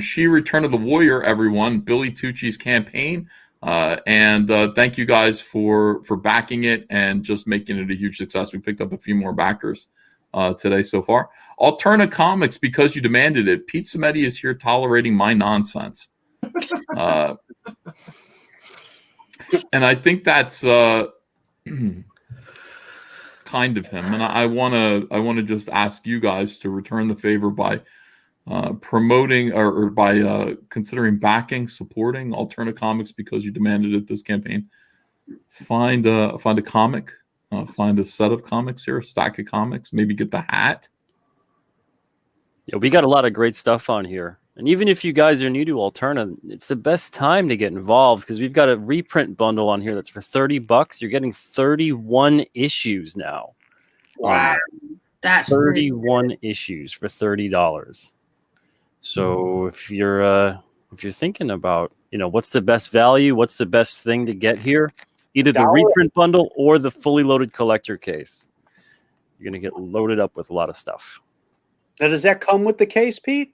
She Return of the Warrior, everyone. Billy Tucci's campaign, and thank you guys for backing it and just making it a huge success. We picked up a few more backers today so far. Alterna Comics, Because You Demanded It. Pete Cimetti is here tolerating my nonsense. And I think that's kind of him. And I want to just ask you guys to return the favor by promoting or by considering backing, supporting Alterna Comics Because You Demanded It this campaign. Find a comic, find a set of comics here, a stack of comics, maybe get the hat. Yeah, we got a lot of great stuff on here. And even if you guys are new to Alterna, it's the best time to get involved because we've got a reprint bundle on here that's for $30. You're getting 31 issues now. Wow. That's 31 issues for $30. So if you're thinking about, what's the best value, what's the best thing to get here, either the reprint bundle or the fully loaded collector case, you're going to get loaded up with a lot of stuff. Now, does that come with the case, Pete?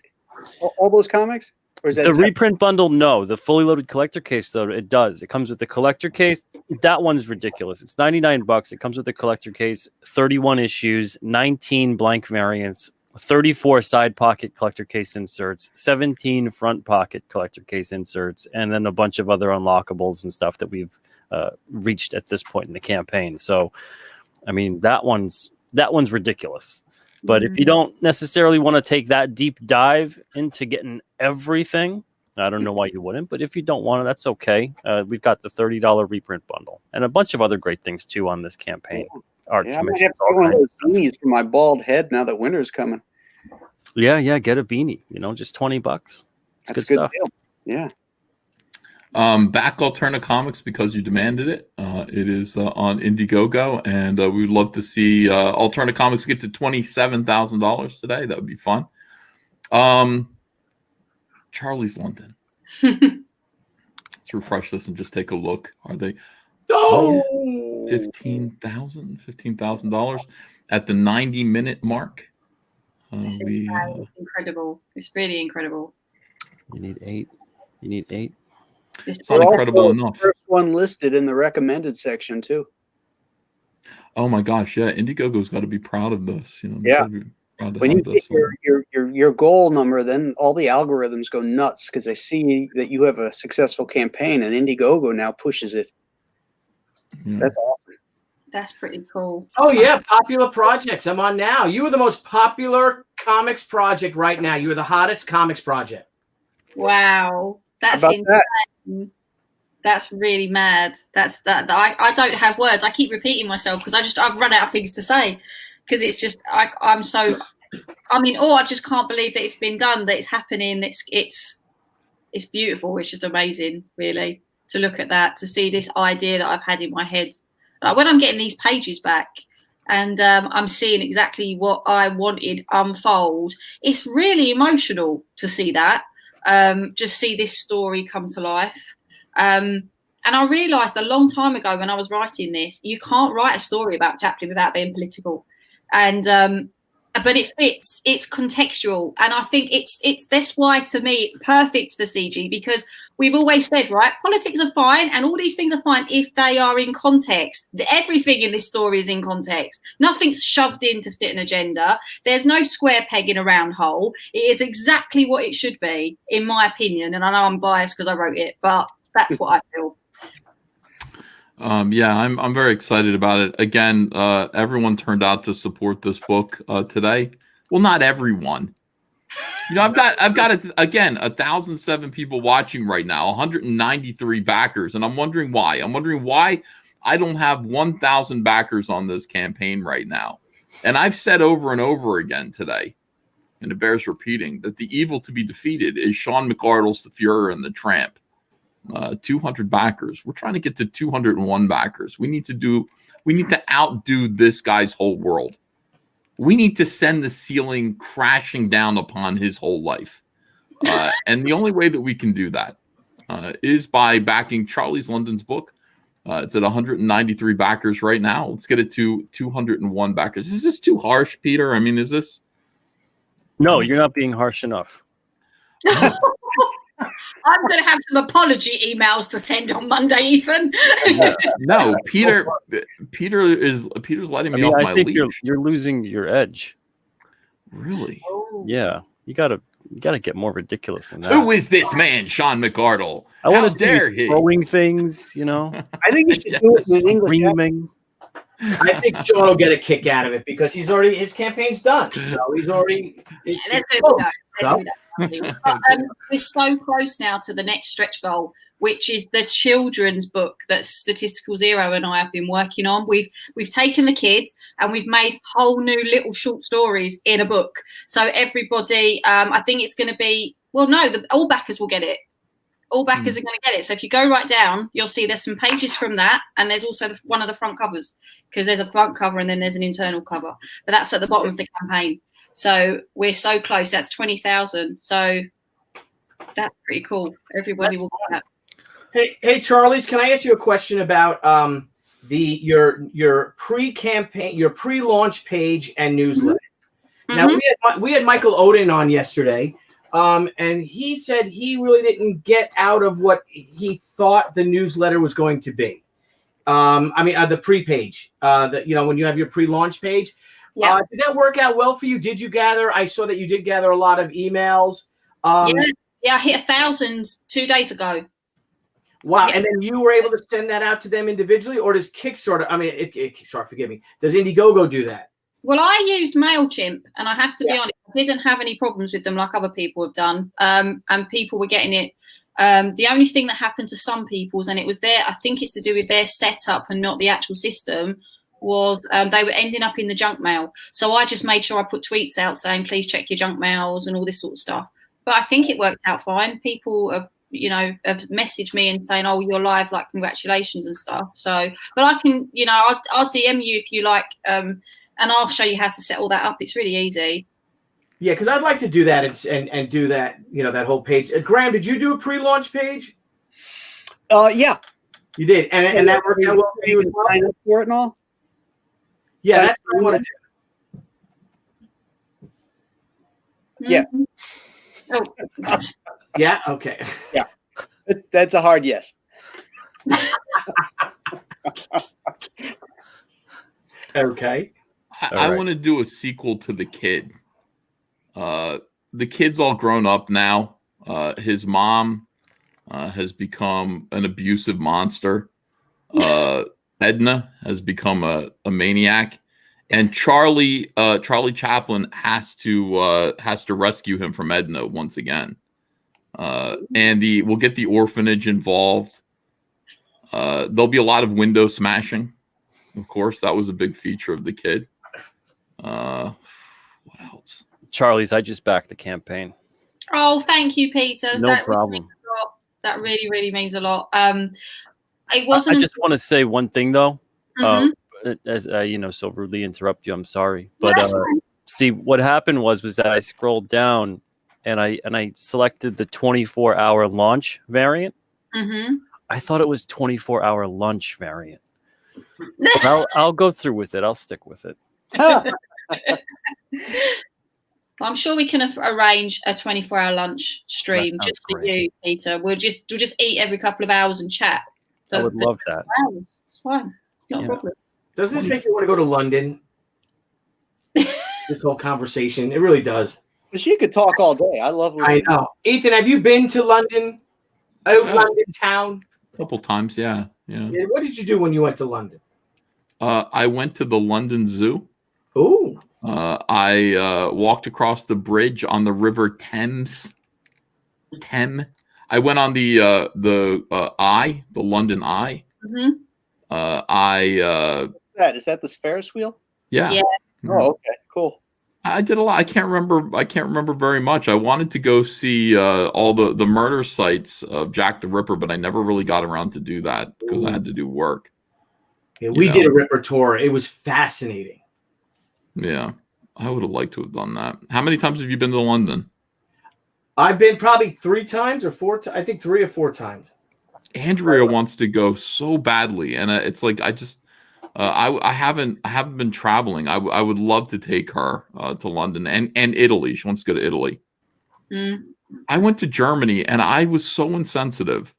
All those comics? Or is that the reprint bundle? No. The fully loaded collector case, though, it does. It comes with the collector case. That one's ridiculous. It's $99. It comes with the collector case, 31 issues, 19 blank variants, 34 side pocket collector case inserts, 17 front pocket collector case inserts, and then a bunch of other unlockables and stuff that we've reached at this point in the campaign. So, I mean, that one's ridiculous. But if you don't necessarily want to take that deep dive into getting everything, I don't know why you wouldn't, but if you don't want it, that's okay. We've got the $30 reprint bundle and a bunch of other great things too on this campaign. Art I might have commissions, to all get one of kinds of those stuff. beanies for my bald head now that winter's coming. Yeah, get a beanie, just $20. It's That's good a good stuff. deal. Yeah. Back Alterna Comics Because You Demanded It. It is on IndieGoGo, and we would love to see Alterna Comics get to $27,000 today. That would be fun. Charlie's London. Let's refresh this and just take a look. Are they $15,000 at the 90-minute mark? It's incredible. It's really incredible. You need 8. You need 8. It's not incredible enough. First one listed in the recommended section too. Oh my gosh, yeah, IndieGoGo's got to be proud of this. Yeah. When you get your goal number, then all the algorithms go nuts because they see that you have a successful campaign, and IndieGoGo now pushes it. Yeah. That's awesome. That's pretty cool. Oh yeah, popular projects. I'm on now. You are the most popular comics project right now. You are the hottest comics project. Wow, that's How about that? insane. That's really mad. I don't have words. I keep repeating myself because I've run out of things to say because it's just I'm so. I mean, I just can't believe that it's been done. That it's happening. It's beautiful. It's just amazing, really, to look at that, to see this idea that I've had in my head. Like when I'm getting these pages back and I'm seeing exactly what I wanted unfold, it's really emotional to see that. Just see this story come to life. And I realised a long time ago when I was writing this, you can't write a story about Chaplin without being political. And but it fits. It's contextual, and I think it's that's why to me it's perfect for CG, because we've always said, right, politics are fine and all these things are fine if they are in context. Everything in this story is in context. Nothing's shoved in to fit an agenda. There's no square peg in a round hole. It is exactly what it should be, in my opinion, and I know I'm biased because I wrote it, but that's what I feel. Yeah, I'm very excited about it. Again, everyone turned out to support this book today. Well, not everyone. You know, I've got again 1,007 people watching right now, 193 backers, and I'm wondering why. I'm wondering why I don't have 1,000 backers on this campaign right now. And I've said over and over again today, and it bears repeating, that the evil to be defeated is Sean McArdle's The Fuhrer and the Tramp. 200 backers. We're trying to get to 201 backers. We need to outdo this guy's whole world. We need to send the ceiling crashing down upon his whole life. And the only way that we can do that is by backing Charlie's London's book. It's at 193 backers right now. Let's get it to 201 backers. Is this too harsh, Peter? I mean, is this? No, you're not being harsh enough. I'm going to have some apology emails to send on Monday, Ethan. No, Peter's letting me off my think leash. you're losing your edge. Really? Oh. Yeah, you gotta get more ridiculous than that. Who is this man, Sean McArdle? I want How to dare see he? you throwing things, you know, I think you should do it in an English. screaming. I think Sean will get a kick out of it because his campaign's done. So he's already. Let's do it. But, we're so close now to the next stretch goal, which is the children's book that Statistical Zero and I have been working on. We've taken the kids and we've made whole new little short stories in a book. So everybody, I think it's going to be, well, no, all backers will get it. All backers are going to get it. So if you go right down, you'll see there's some pages from that, and there's also one of the front covers, because there's a front cover and then there's an internal cover. But that's at the bottom of the campaign. So we're so close. That's 20,000. So that's pretty cool. Everybody will get that. Hey, Charlies, can I ask you a question about your pre-campaign, your pre-launch page and newsletter? Mm-hmm. Now we had Michael Odin on yesterday, and he said he really didn't get out of what he thought the newsletter was going to be. The pre-page, when you have your pre-launch page. Yeah. Did that work out well for you? Did you gather? I saw that you did gather a lot of emails. Yeah, I hit 1,000 2 days ago. Wow. Yeah. And then you were able to send that out to them individually, or does Kickstarter, Kickstarter, forgive me, does IndieGoGo do that? Well, I used MailChimp, and I have to be honest, I didn't have any problems with them like other people have done. And people were getting it. The only thing that happened to some people's, and it was I think it's to do with their setup and not the actual system, was they were ending up in the junk mail. So I just made sure I put tweets out saying, please check your junk mails and all this sort of stuff. But I think it worked out fine. People have messaged me and saying, oh, you're live, like, congratulations and stuff. So, but I can, I'll DM you if you like, and I'll show you how to set all that up. It's really easy. Yeah, because I'd like to do that and do that, that whole page. Graham, did you do a pre-launch page? Yeah. You did, and that worked out well for you as well? Sign up for it and all? Yeah, that's what I want to do. Yeah. Oh, gosh. Yeah. Okay. Yeah. That's a hard yes. Okay. I want to do a sequel to The Kid. The kid's all grown up now. His mom has become an abusive monster. Edna has become a maniac, and Charlie Chaplin has to rescue him from Edna once again. And we'll get the orphanage involved. There'll be a lot of window smashing. Of course, that was a big feature of The Kid. What else? Charlie's, I just backed the campaign. Oh, thank you, Peter. No problem. That really, really means a lot. It wasn't. I just want to say one thing though. Mm-hmm. As so rudely interrupt you. I'm sorry, but see, what happened was that I scrolled down and I selected the 24-hour launch variant. Mm-hmm. I thought it was 24-hour lunch variant. I'll go through with it. I'll stick with it. I'm sure we can arrange a 24-hour lunch stream That sounds just for great. you, Peter. We'll just eat every couple of hours and chat. I would love that. It's fine. It's not a problem. Doesn't this make you want to go to London? This whole conversation, it really does. But she could talk all day. I love listening. I know. Ethan, have you been to London? London town? A couple times, yeah. What did you do when you went to London? I went to the London Zoo. Ooh. I walked across the bridge on the River Thames. I went on the London Eye. Mm-hmm. Is that the Ferris wheel? Yeah. Oh, okay, cool. I did a lot. I can't remember very much. I wanted to go see all the murder sites of Jack the Ripper, but I never really got around to do that because I had to do work. Yeah, we did a Ripper tour. It was fascinating. Yeah, I would have liked to have done that. How many times have you been to London? I've been probably 3 times or 4 times. I think 3 or 4 times. Andrea wants to go so badly, and it's like I haven't been traveling. I would love to take her to London and Italy. She wants to go to Italy. Mm. I went to Germany, and I was so insensitive.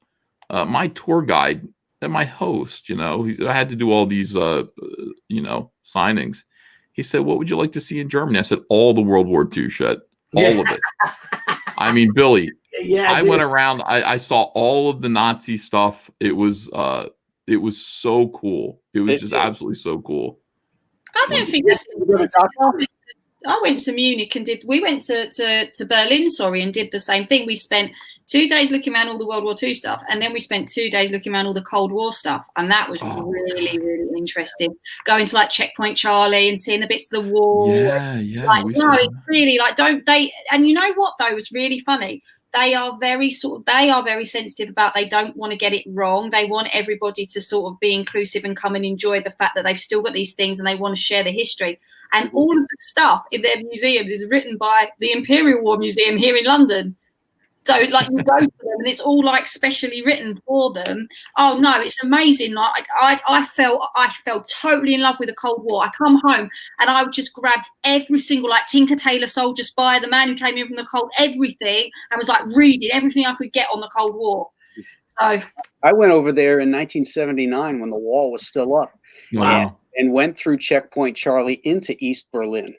My tour guide and my host, I had to do all these, signings. He said, "What would you like to see in Germany?" I said, "All the World War II shit, all of it." I mean, Billy. Yeah, I went around. I saw all of the Nazi stuff. It was so cool. It was just absolutely so cool. I don't think that's. I went to Munich and we went to Berlin, and did the same thing. We spent 2 days looking around all the World War II stuff, and then we spent 2 days looking around all the Cold War stuff, and that was really, really interesting. Going to like Checkpoint Charlie and seeing the bits of the wall. Yeah. It's really and you know what though was really funny. They are very sensitive about, they don't want to get it wrong. They want everybody to sort of be inclusive and come and enjoy the fact that they've still got these things and they want to share the history. And all of the stuff in their museums is written by the Imperial War Museum here in London. So like you go to them and it's all like specially written for them. Oh no, it's amazing. Like I fell totally in love with the Cold War. I come home and I just grabbed every single like Tinker Tailor Soldier Spy, the man who came in from the cold, everything, and was like reading everything I could get on the Cold War. So I went over there in 1979 when the wall was still up. Wow. And went through Checkpoint Charlie into East Berlin.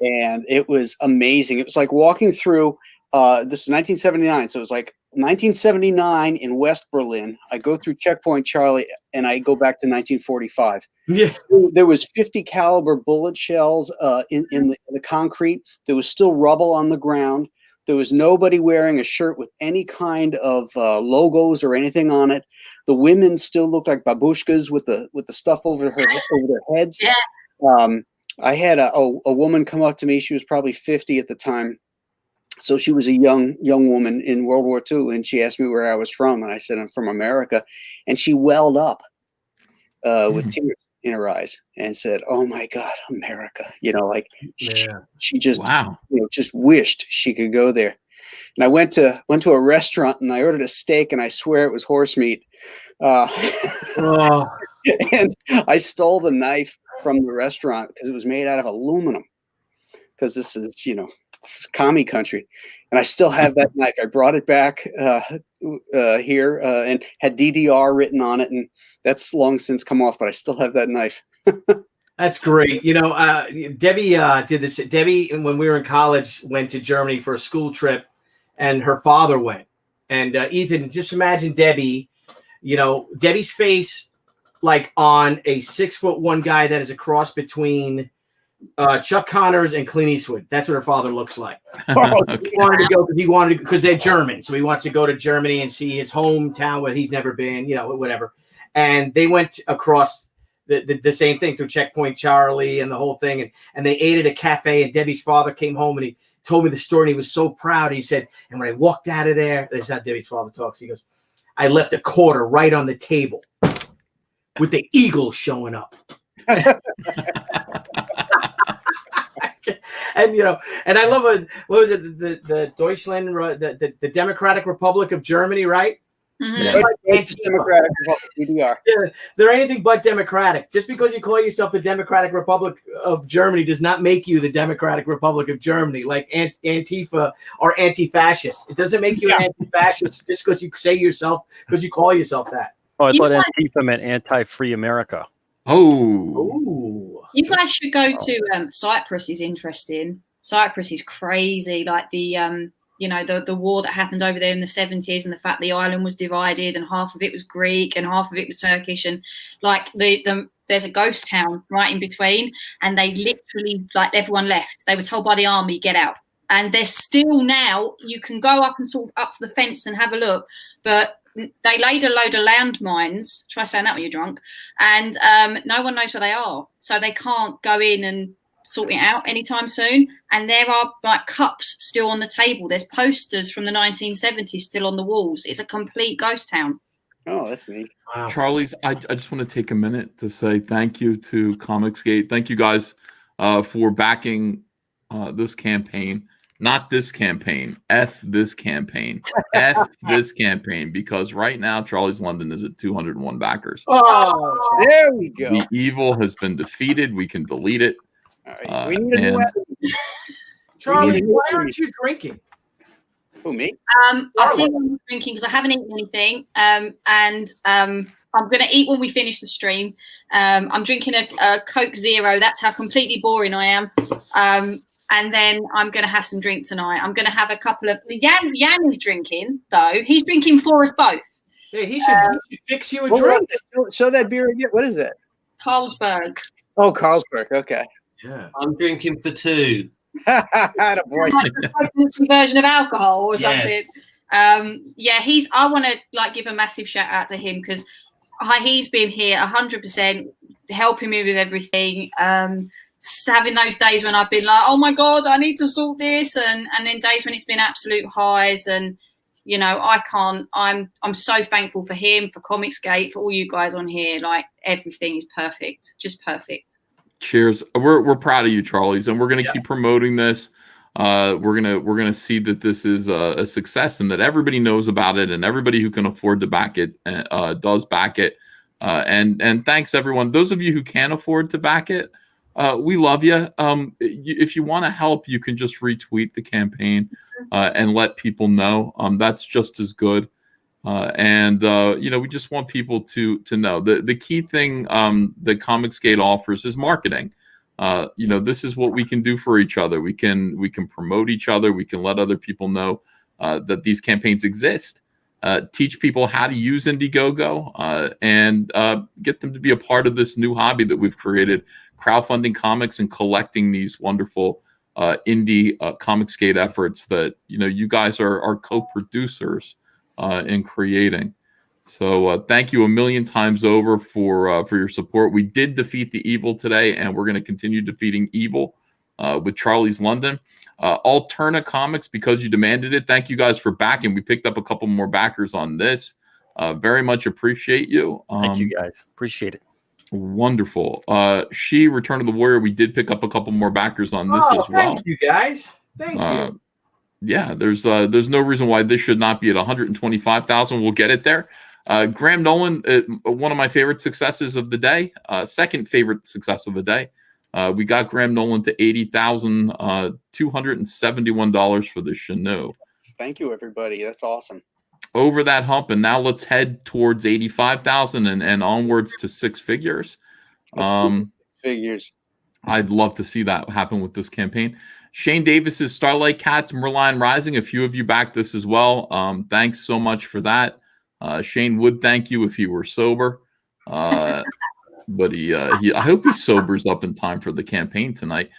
And it was amazing. It was like walking through this is 1979, so it was like 1979 in West Berlin. I go through Checkpoint Charlie, and I go back to 1945. Yeah, there was 50 caliber bullet shells in the concrete. There was still rubble on the ground. There was nobody wearing a shirt with any kind of logos or anything on it. The women still looked like babushkas with the stuff over their heads. Yeah. I had a woman come up to me. She was probably 50 at the time. So she was a young woman in World War II, and she asked me where I was from, and I said I'm from America, and she welled up with tears in her eyes and said, "Oh my God, America!" She just just wished she could go there. And I went to a restaurant and I ordered a steak, and I swear it was horse meat. And I stole the knife from the restaurant because it was made out of aluminum. Because this is, this is commie country, and I still have that knife. I brought it back here and had DDR written on it, and that's long since come off. But I still have that knife. That's great. Debbie did this. Debbie, when we were in college, went to Germany for a school trip, and her father went. And Ethan, just imagine Debbie. Debbie's face, like on a 6'1" guy that is a cross between Chuck Connors and Clint Eastwood. That's what her father looks like. Okay. He wanted to because they're German, so he wants to go to Germany and see his hometown where he's never been, whatever. And they went across the same thing through Checkpoint Charlie and the whole thing, and they ate at a cafe. And Debbie's father came home and he told me the story. And he was so proud. He said, and when I walked out of there, that's how Debbie's father talks. He goes, I left a quarter right on the table with the eagle showing up. And I love what was it? The Deutschland, the Democratic Republic of Germany, right? Mhm. Democratic Republic, DDR. They're anything but democratic. Just because you call yourself the Democratic Republic of Germany does not make you the Democratic Republic of Germany, like Antifa or anti-fascist. It doesn't make you an anti-fascist just because you call yourself that. Oh, I You thought guys- Antifa meant anti-free America. Oh, Ooh. You guys should go to Cyprus. Is interesting. Cyprus is crazy. Like the the war that happened over there in the 70s, and the fact the island was divided, and half of it was Greek and half of it was Turkish, and like there's a ghost town right in between, and they literally, like, everyone left. They were told by the army, get out, and there's still now. You can go up and sort of up to the fence and have a look, but they laid a load of landmines. Try saying that when you're drunk, and no one knows where they are, so they can't go in and sort it out anytime soon. And there are like cups still on the table. There's posters from the 1970s still on the walls. It's a complete ghost town. Oh, that's neat. Wow. Charlie's, I just want to take a minute to say thank you to Comicsgate. Thank you guys for backing this campaign. Not this campaign. F this campaign. F this campaign. Because right now, Charlie's London is at 201 backers. Oh, There we go. The evil has been defeated. We can delete it. All right. We need a new and- weapon. Charlie, why aren't you drinking? Who, me? I'll tell you what I'm drinking because I haven't eaten anything. And I'm going to eat when we finish the stream. I'm drinking a Coke Zero. That's how completely boring I am. And then I'm going to have some drink tonight. I'm going to have a couple of... Jan is drinking, though. He's drinking for us both. Yeah, he should fix you a What drink. was it? Show that beer again. What is it? Carlsberg. Oh, Carlsberg. Okay. Yeah. I'm drinking for two. Attaboy. Like a pregnancy version of alcohol or something. Yes. I want to give a massive shout out to him because he's been here 100%, helping me with everything. Having those days when I've been like, oh my god, I need to sort this, and then days when it's been absolute highs, and I can't. I'm so thankful for him, for Comicsgate, for all you guys on here. Like, everything is perfect, just perfect. Cheers. We're proud of you, Charlies, and we're going to keep promoting this. We're gonna see that this is a success, and that everybody knows about it, and everybody who can afford to back it does back it. And thanks everyone. Those of you who can afford to back it, we love you. If you want to help, you can just retweet the campaign and let people know. That's just as good. We just want people to know the key thing that Comicsgate offers is marketing. This is what we can do for each other. We can promote each other. We can let other people know that these campaigns exist. Teach people how to use IndieGoGo and get them to be a part of this new hobby that we've created, crowdfunding comics and collecting these wonderful indie Comicsgate efforts that you guys are co-producers in creating. So thank you a million times over for your support. We did defeat the evil today, and we're going to continue defeating evil with Charlie's London. Alterna Comics, because you demanded it. Thank you guys for backing. We picked up a couple more backers on this. Very much appreciate you. Thank you guys. Appreciate it. Wonderful. Return of the Warrior. We did pick up a couple more backers on this as well. Thank you guys. Thank you. Yeah, there's no reason why this should not be at 125,000. We'll get it there. Graham Nolan, one of my favorite successes of the day. Second favorite success of the day. We got Graham Nolan to $80,271 for the Chinook. Thank you, everybody. That's awesome. Over that hump, and now let's head towards 85,000 and onwards to six figures. Figures. I'd love to see that happen with this campaign. Shane Davis's Starlight Cats, Merline Rising. A few of you backed this as well. Thanks so much for that. Shane would thank you if he were sober, but I hope he sobers up in time for the campaign tonight,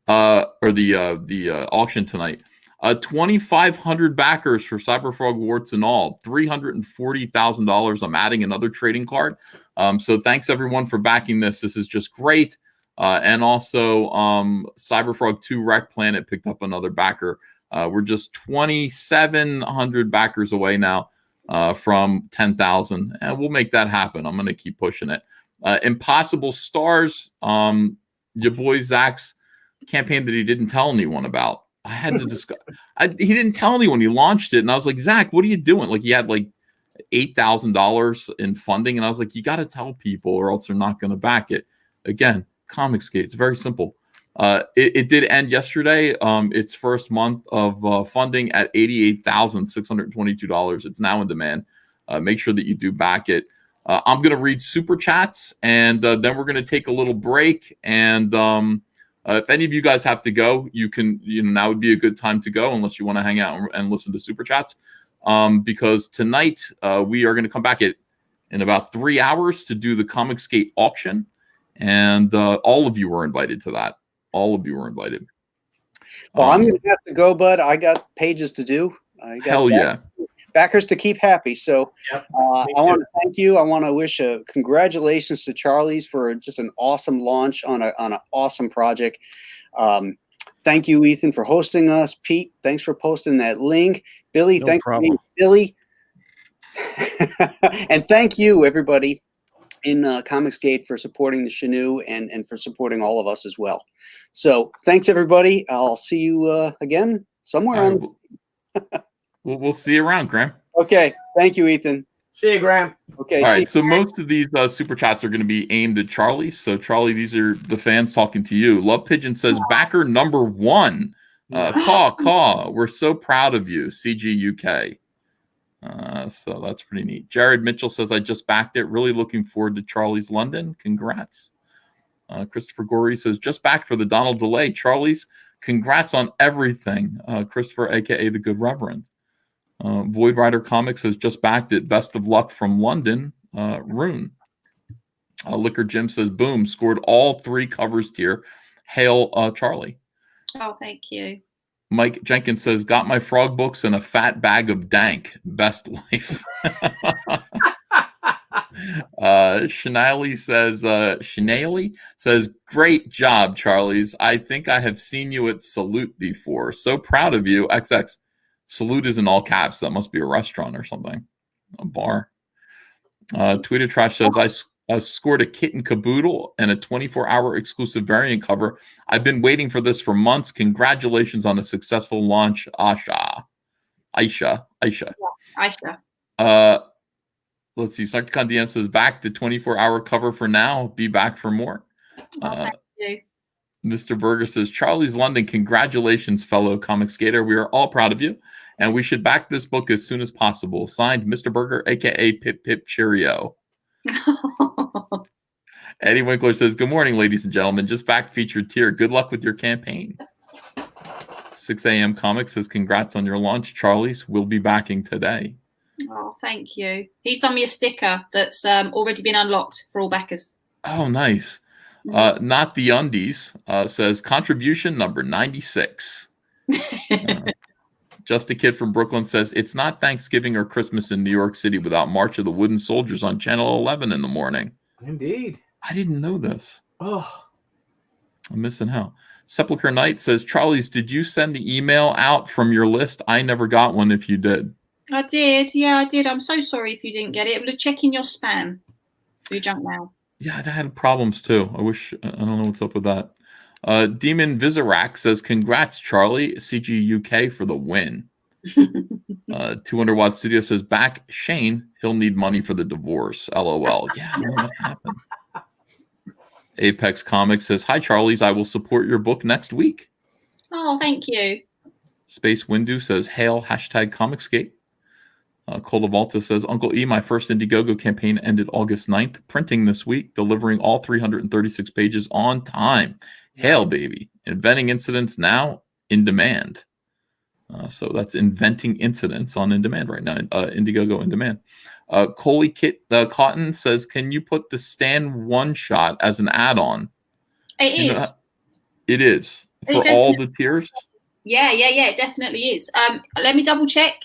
or the auction tonight. 2,500 backers for Cyberfrog Warts and all, $340,000. I'm adding another trading card. So thanks everyone for backing this. This is just great. And also Cyberfrog 2 Wreck Planet picked up another backer. We're just 2,700 backers away now from 10,000, and we'll make that happen. I'm going to keep pushing it. Impossible Stars, your boy Zach's campaign that he didn't tell anyone about. I had to discuss. He didn't tell anyone. He launched it, and I was like, Zach, what are you doing? Like, he had like $8,000 in funding. And I was like, you got to tell people or else they're not going to back it. Again, Comicsgate, it's very simple. It did end yesterday. Its first month of funding at $88,622. It's now in demand. Make sure that you do back it. I'm going to read super chats, and then we're going to take a little break. And if any of you guys have to go, you can. Now would be a good time to go, unless you want to hang out and listen to super chats. Because tonight we are going to come back in about 3 hours to do the Comicsgate auction, and all of you are invited to that. All of you are invited. Well, I'm going to have to go, bud. I got pages to do. Hell yeah. Backers to keep happy. So Yep, I want to thank you. I want to wish congratulations to Charlie's for just an awesome launch on an awesome project. Thank you, Ethan, for hosting us. Pete, thanks for posting that link. Billy, No thanks problem. for being Billy. And thank you, everybody in Comicsgate, for supporting the Shanu and for supporting all of us as well. So thanks, everybody. I'll see you again somewhere We'll see you around, Graham. Okay. Thank you, Ethan. See you, Graham. Okay. All right. So most of these super chats are going to be aimed at Charlie. So Charlie, these are the fans talking to you. Love Pigeon says, backer number 1. Caw. We're so proud of you, CG UK. So that's pretty neat. Jared Mitchell says, I just backed it. Really looking forward to Charlie's London. Congrats. Christopher Gorey says, just back for the Donald delay. Charlie's, congrats on everything. Christopher, a.k.a. the Good Reverend. Void Rider Comics has just backed it. Best of luck from London. Rune. Liquor Jim says, boom, scored all 3 covers tier. Hail Charlie. Oh, thank you. Mike Jenkins says, got my frog books and a fat bag of dank. Best life. Shanali says, great job, Charlie's. I think I have seen you at Salute before. So proud of you. XX. Salute is in all caps. That must be a restaurant or something. A bar. Tweeter Trash says, I scored a kitten caboodle and a 24-hour exclusive variant cover. I've been waiting for this for months. Congratulations on a successful launch, Aisha. Aisha. Let's see. Psychicon DM says, back the 24-hour cover for now. Be back for more. Thank you. Mr. Berger says, Charlie's London, congratulations, fellow comic skater. We are all proud of you, and we should back this book as soon as possible. Signed, Mr. Berger, a.k.a. Pip Pip Cheerio. Eddie Winkler says, good morning, ladies and gentlemen. Just back featured tier. Good luck with your campaign. 6 a.m. Comics says, congrats on your launch, Charlie's. We'll be backing today. Oh, thank you. He's done me a sticker that's already been unlocked for all backers. Oh, nice. Not the Undies says, contribution number 96. Just a Kid from Brooklyn says, it's not Thanksgiving or Christmas in New York City without March of the Wooden Soldiers on Channel 11 in the morning. Indeed. I didn't know this. Oh, I'm missing out. Sepulchre Knight says, Charlie's, did you send the email out from your list? I never got one if you did. I did. Yeah, I did. I'm so sorry if you didn't get it. But check in your spam. Your junk mail. Yeah, I had problems too. I don't know what's up with that. Demon Vizirac says, congrats, Charlie. CG UK for the win. 200 Watt Studio says, back Shane. He'll need money for the divorce. LOL. Yeah, I know what happened. Apex Comics says, hi, Charlie's. I will support your book next week. Oh, thank you. Space Windu says, hail, #Comicsgate. Cold Malta says, Uncle E, my first IndieGoGo campaign ended August 9th, printing this week, delivering all 336 pages on time. Hail, baby. Inventing incidents now in demand. So that's inventing incidents on in demand right now. IndieGoGo in demand. Coley Cotton says, can you put the Stan one shot as an add-on? It is. It is. For all the tiers? Yeah, it definitely is. Let me double check.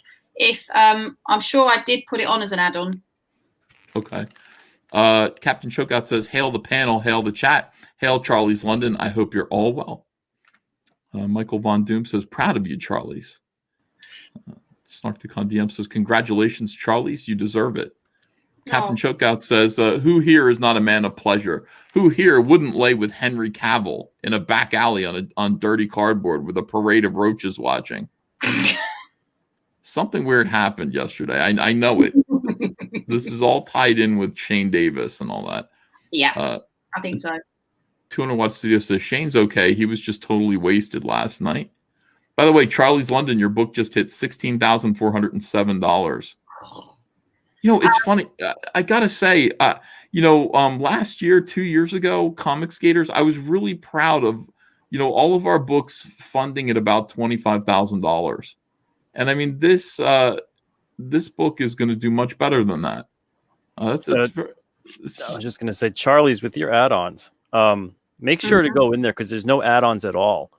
If I'm sure I did put it on as an add-on. Okay. Captain Chokeout says, hail the panel, hail the chat, hail Charlie's London. I hope you're all well. Michael Von Doom says, proud of you, Charlie's. Snarkticon DM says, congratulations, Charlie's. You deserve it. Captain Chokeout says, who here is not a man of pleasure? Who here wouldn't lay with Henry Cavill in a back alley on dirty cardboard with a parade of roaches watching? Something weird happened yesterday. I know it. This is all tied in with Shane Davis and all that. Yeah, I think so. 200 Watt Studio says Shane's okay. He was just totally wasted last night. By the way, Charlie's London, your book just hit $16,407. You know, it's funny. I gotta say, last year, 2 years ago, Comic Skaters, I was really proud of, all of our books funding at about $25,000. And I mean, this book is going to do much better than that. I was just going to say, Charlie's, with your add-ons, make sure to go in there because there's no add-ons at all.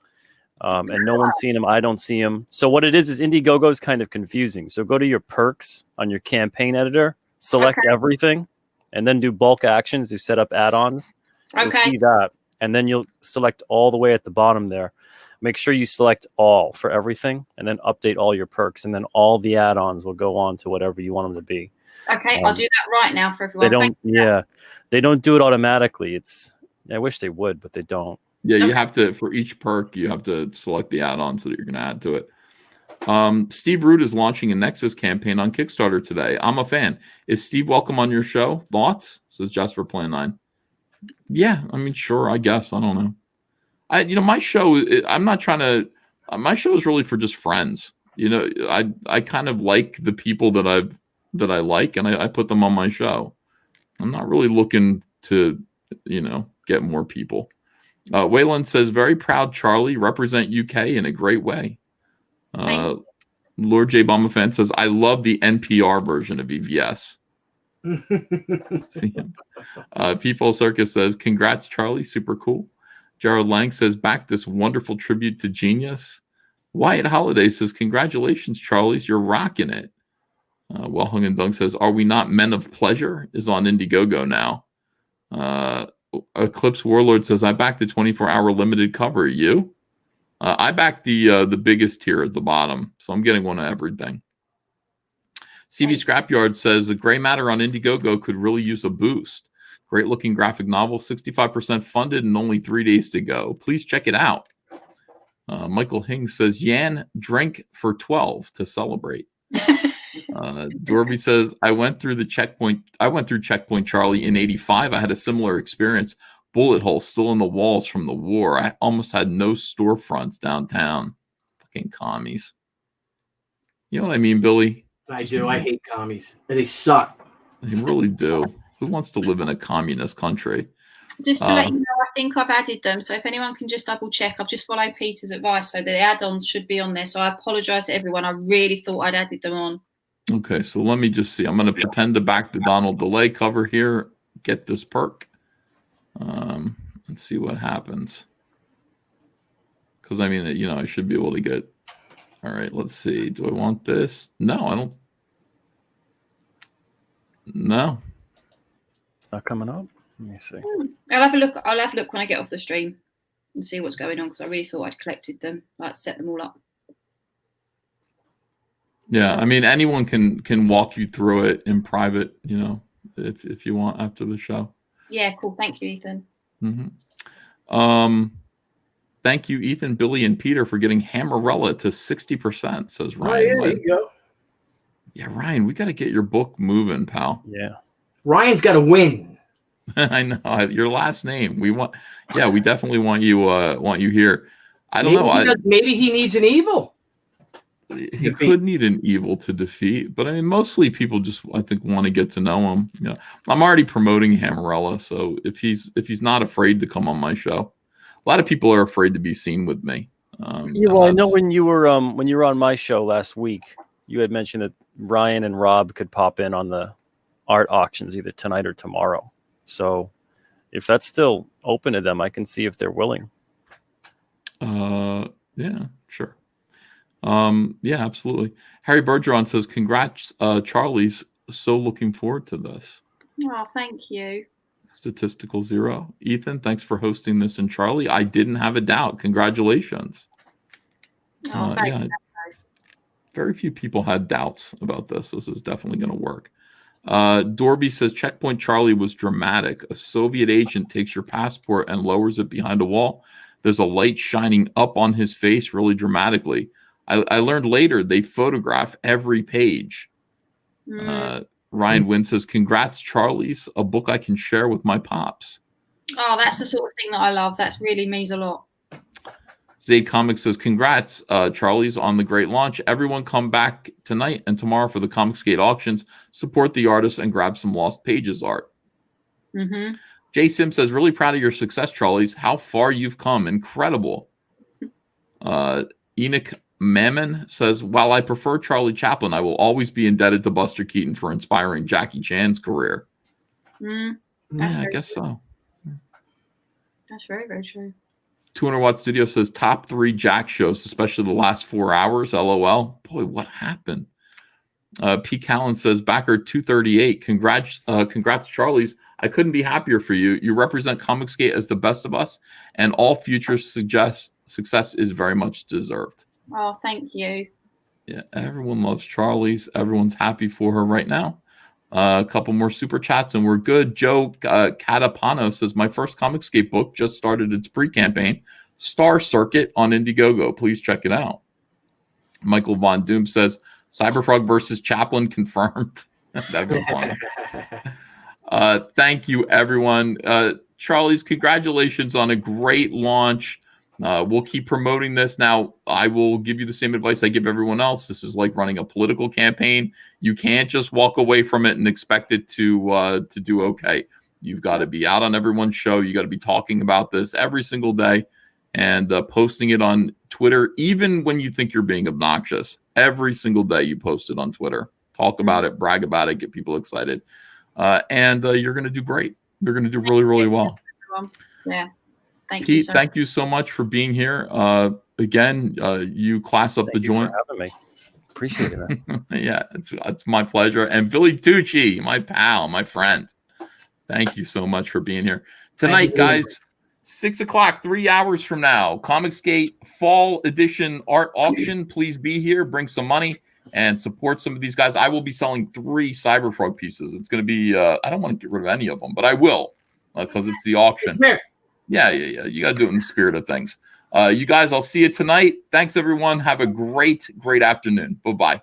And no one's seen them. I don't see them. So what it is IndieGoGo is kind of confusing. So go to your perks on your campaign editor, select everything, and then do bulk actions to set up add-ons. You'll see that. And then you'll select all the way at the bottom there. Make sure you select all for everything and then update all your perks. And then all the add-ons will go on to whatever you want them to be. Okay, I'll do that right now for everyone. They don't do it automatically. I wish they would, but they don't. Yeah, you have to, for each perk, you have to select the add-ons that you're going to add to it. Steve Root is launching a Nexus campaign on Kickstarter today. I'm a fan. Is Steve welcome on your show? Thoughts? Says Jasper Plan 9. Yeah, I mean, sure, I guess. I don't know. My show, I'm not trying to, my show is really for just friends. I kind of like the people that I like, and I put them on my show. I'm not really looking to, get more people. Wayland says, very proud, Charlie. Represent UK in a great way. Lord J. Bomba Fan says, I love the NPR version of EVS. People Circus says, congrats, Charlie. Super cool. Gerald Lang says, back this wonderful tribute to genius. Wyatt Holiday says, congratulations, Charlies. You're rocking it. Well Hung and Dung says, are we not men of pleasure? Is on IndieGoGo now. Eclipse Warlord says, I backed the 24-hour limited cover. You? I backed the biggest tier at the bottom, so I'm getting one of everything. CB Scrapyard says, the Gray Matter on IndieGoGo could really use a boost. Great looking graphic novel, 65% funded and only 3 days to go. Please check it out. Michael Hing says, Yan, drink for 12 to celebrate. Dorby says, I went through Checkpoint Charlie in 85. I had a similar experience. Bullet holes still in the walls from the war. I almost had no storefronts downtown. Fucking commies. You know what I mean, Billy? I do. I hate commies. They suck. They really do. Who wants to live in a communist country? Just to let you know, I think I've added them. So if anyone can just double check, I've just followed Peter's advice. So the add-ons should be on there. So I apologize to everyone. I really thought I'd added them on. Okay, so let me just see. I'm going to pretend to back the Donald Delay cover here. Get this perk. And see what happens. Because, I mean, I should be able to get... All right, let's see. Do I want this? No, I don't. No. It's not coming up. Let me see. I'll have a look. I'll have a look when I get off the stream and see what's going on because I really thought I'd collected them, like set them all up. Yeah, I mean, anyone can walk you through it in private, if you want after the show. Yeah, cool. Thank you, Ethan. Mm-hmm. Thank you, Ethan, Billy, and Peter for getting Hammerella to 60%, says Ryan. Oh, yeah, there you go. Yeah, Ryan, we got to get your book moving, pal. Yeah. Ryan's got to win. I know your last name. We definitely want you here. I don't know. Maybe he needs an evil. He could need an evil to defeat, but I mean, mostly people just, I think, want to get to know him. I'm already promoting Hammerella, so if he's not afraid to come on my show, a lot of people are afraid to be seen with me. I know when you were on my show last week, you had mentioned that Ryan and Rob could pop in on the art auctions either tonight or tomorrow. So if that's still open to them, I can see if they're willing. Yeah, sure. Yeah, absolutely. Harry Bergeron says, congrats, Charlie's so looking forward to this. Oh, thank you. Statistical 0. Ethan, thanks for hosting this. And Charlie, I didn't have a doubt. Congratulations. Oh, thank you. Very few people had doubts about this. This is definitely going to work. Dorby says, Checkpoint Charlie was dramatic. A Soviet agent takes your passport and lowers it behind a wall. There's a light shining up on his face really dramatically. I learned later they photograph every page. Ryan Wynn says, congrats, Charlie's a book I can share with my pops. Oh, that's the sort of thing that I love. That really means a lot. Zay Comics says, congrats, Charlie's on the great launch. Everyone come back tonight and tomorrow for the Comicsgate auctions. Support the artists and grab some Lost Pages art. Mm-hmm. Jay Sim says, really proud of your success, Charlie's. How far you've come. Incredible. Enoch Mammon says, while I prefer Charlie Chaplin, I will always be indebted to Buster Keaton for inspiring Jackie Chan's career. Mm, Yeah, I guess so. That's very, very true. 200 Watt Studio says, top 3 Jack shows, especially the last 4 hours. LOL. Boy, what happened? P. Callan says, backer 238. Congrats, Charlie's. I couldn't be happier for you. You represent Comicsgate as the best of us, and all future success is very much deserved. Oh, thank you. Yeah, everyone loves Charlie's. Everyone's happy for her right now. A couple more super chats and we're good. Joe Catapano says, my first Comicsgate book just started its pre-campaign, Star Circuit, on IndieGoGo. Please check it out. Michael Von Doom says, Cyberfrog versus Chaplin confirmed. That'd be fun. Thank you, everyone. Charlie's, congratulations on a great launch. We'll keep promoting this. Now, I will give you the same advice I give everyone else. This is like running a political campaign. You can't just walk away from it and expect it to do okay. You've got to be out on everyone's show. You got to be talking about this every single day and posting it on Twitter, even when you think you're being obnoxious. Every single day you post it on Twitter. Talk about it, brag about it, get people excited. And you're going to do great. You're going to do really, really well. Yeah. Thank Pete, you, sir. thank you so much for being here. Again, you class up the joint. For having me. Appreciate it. Yeah, it's my pleasure. And Billy Tucci, my pal, my friend. Thank you so much for being here. Tonight, guys, 6 o'clock, 3 hours from now, Comicsgate Fall Edition Art Auction. Please be here, bring some money, and support some of these guys. I will be selling 3 Cyberfrog pieces. It's going to be, I don't want to get rid of any of them, but I will because it's the auction. Yeah. You got to do it in the spirit of things. You guys, I'll see you tonight. Thanks, everyone. Have a great, great afternoon. Bye-bye.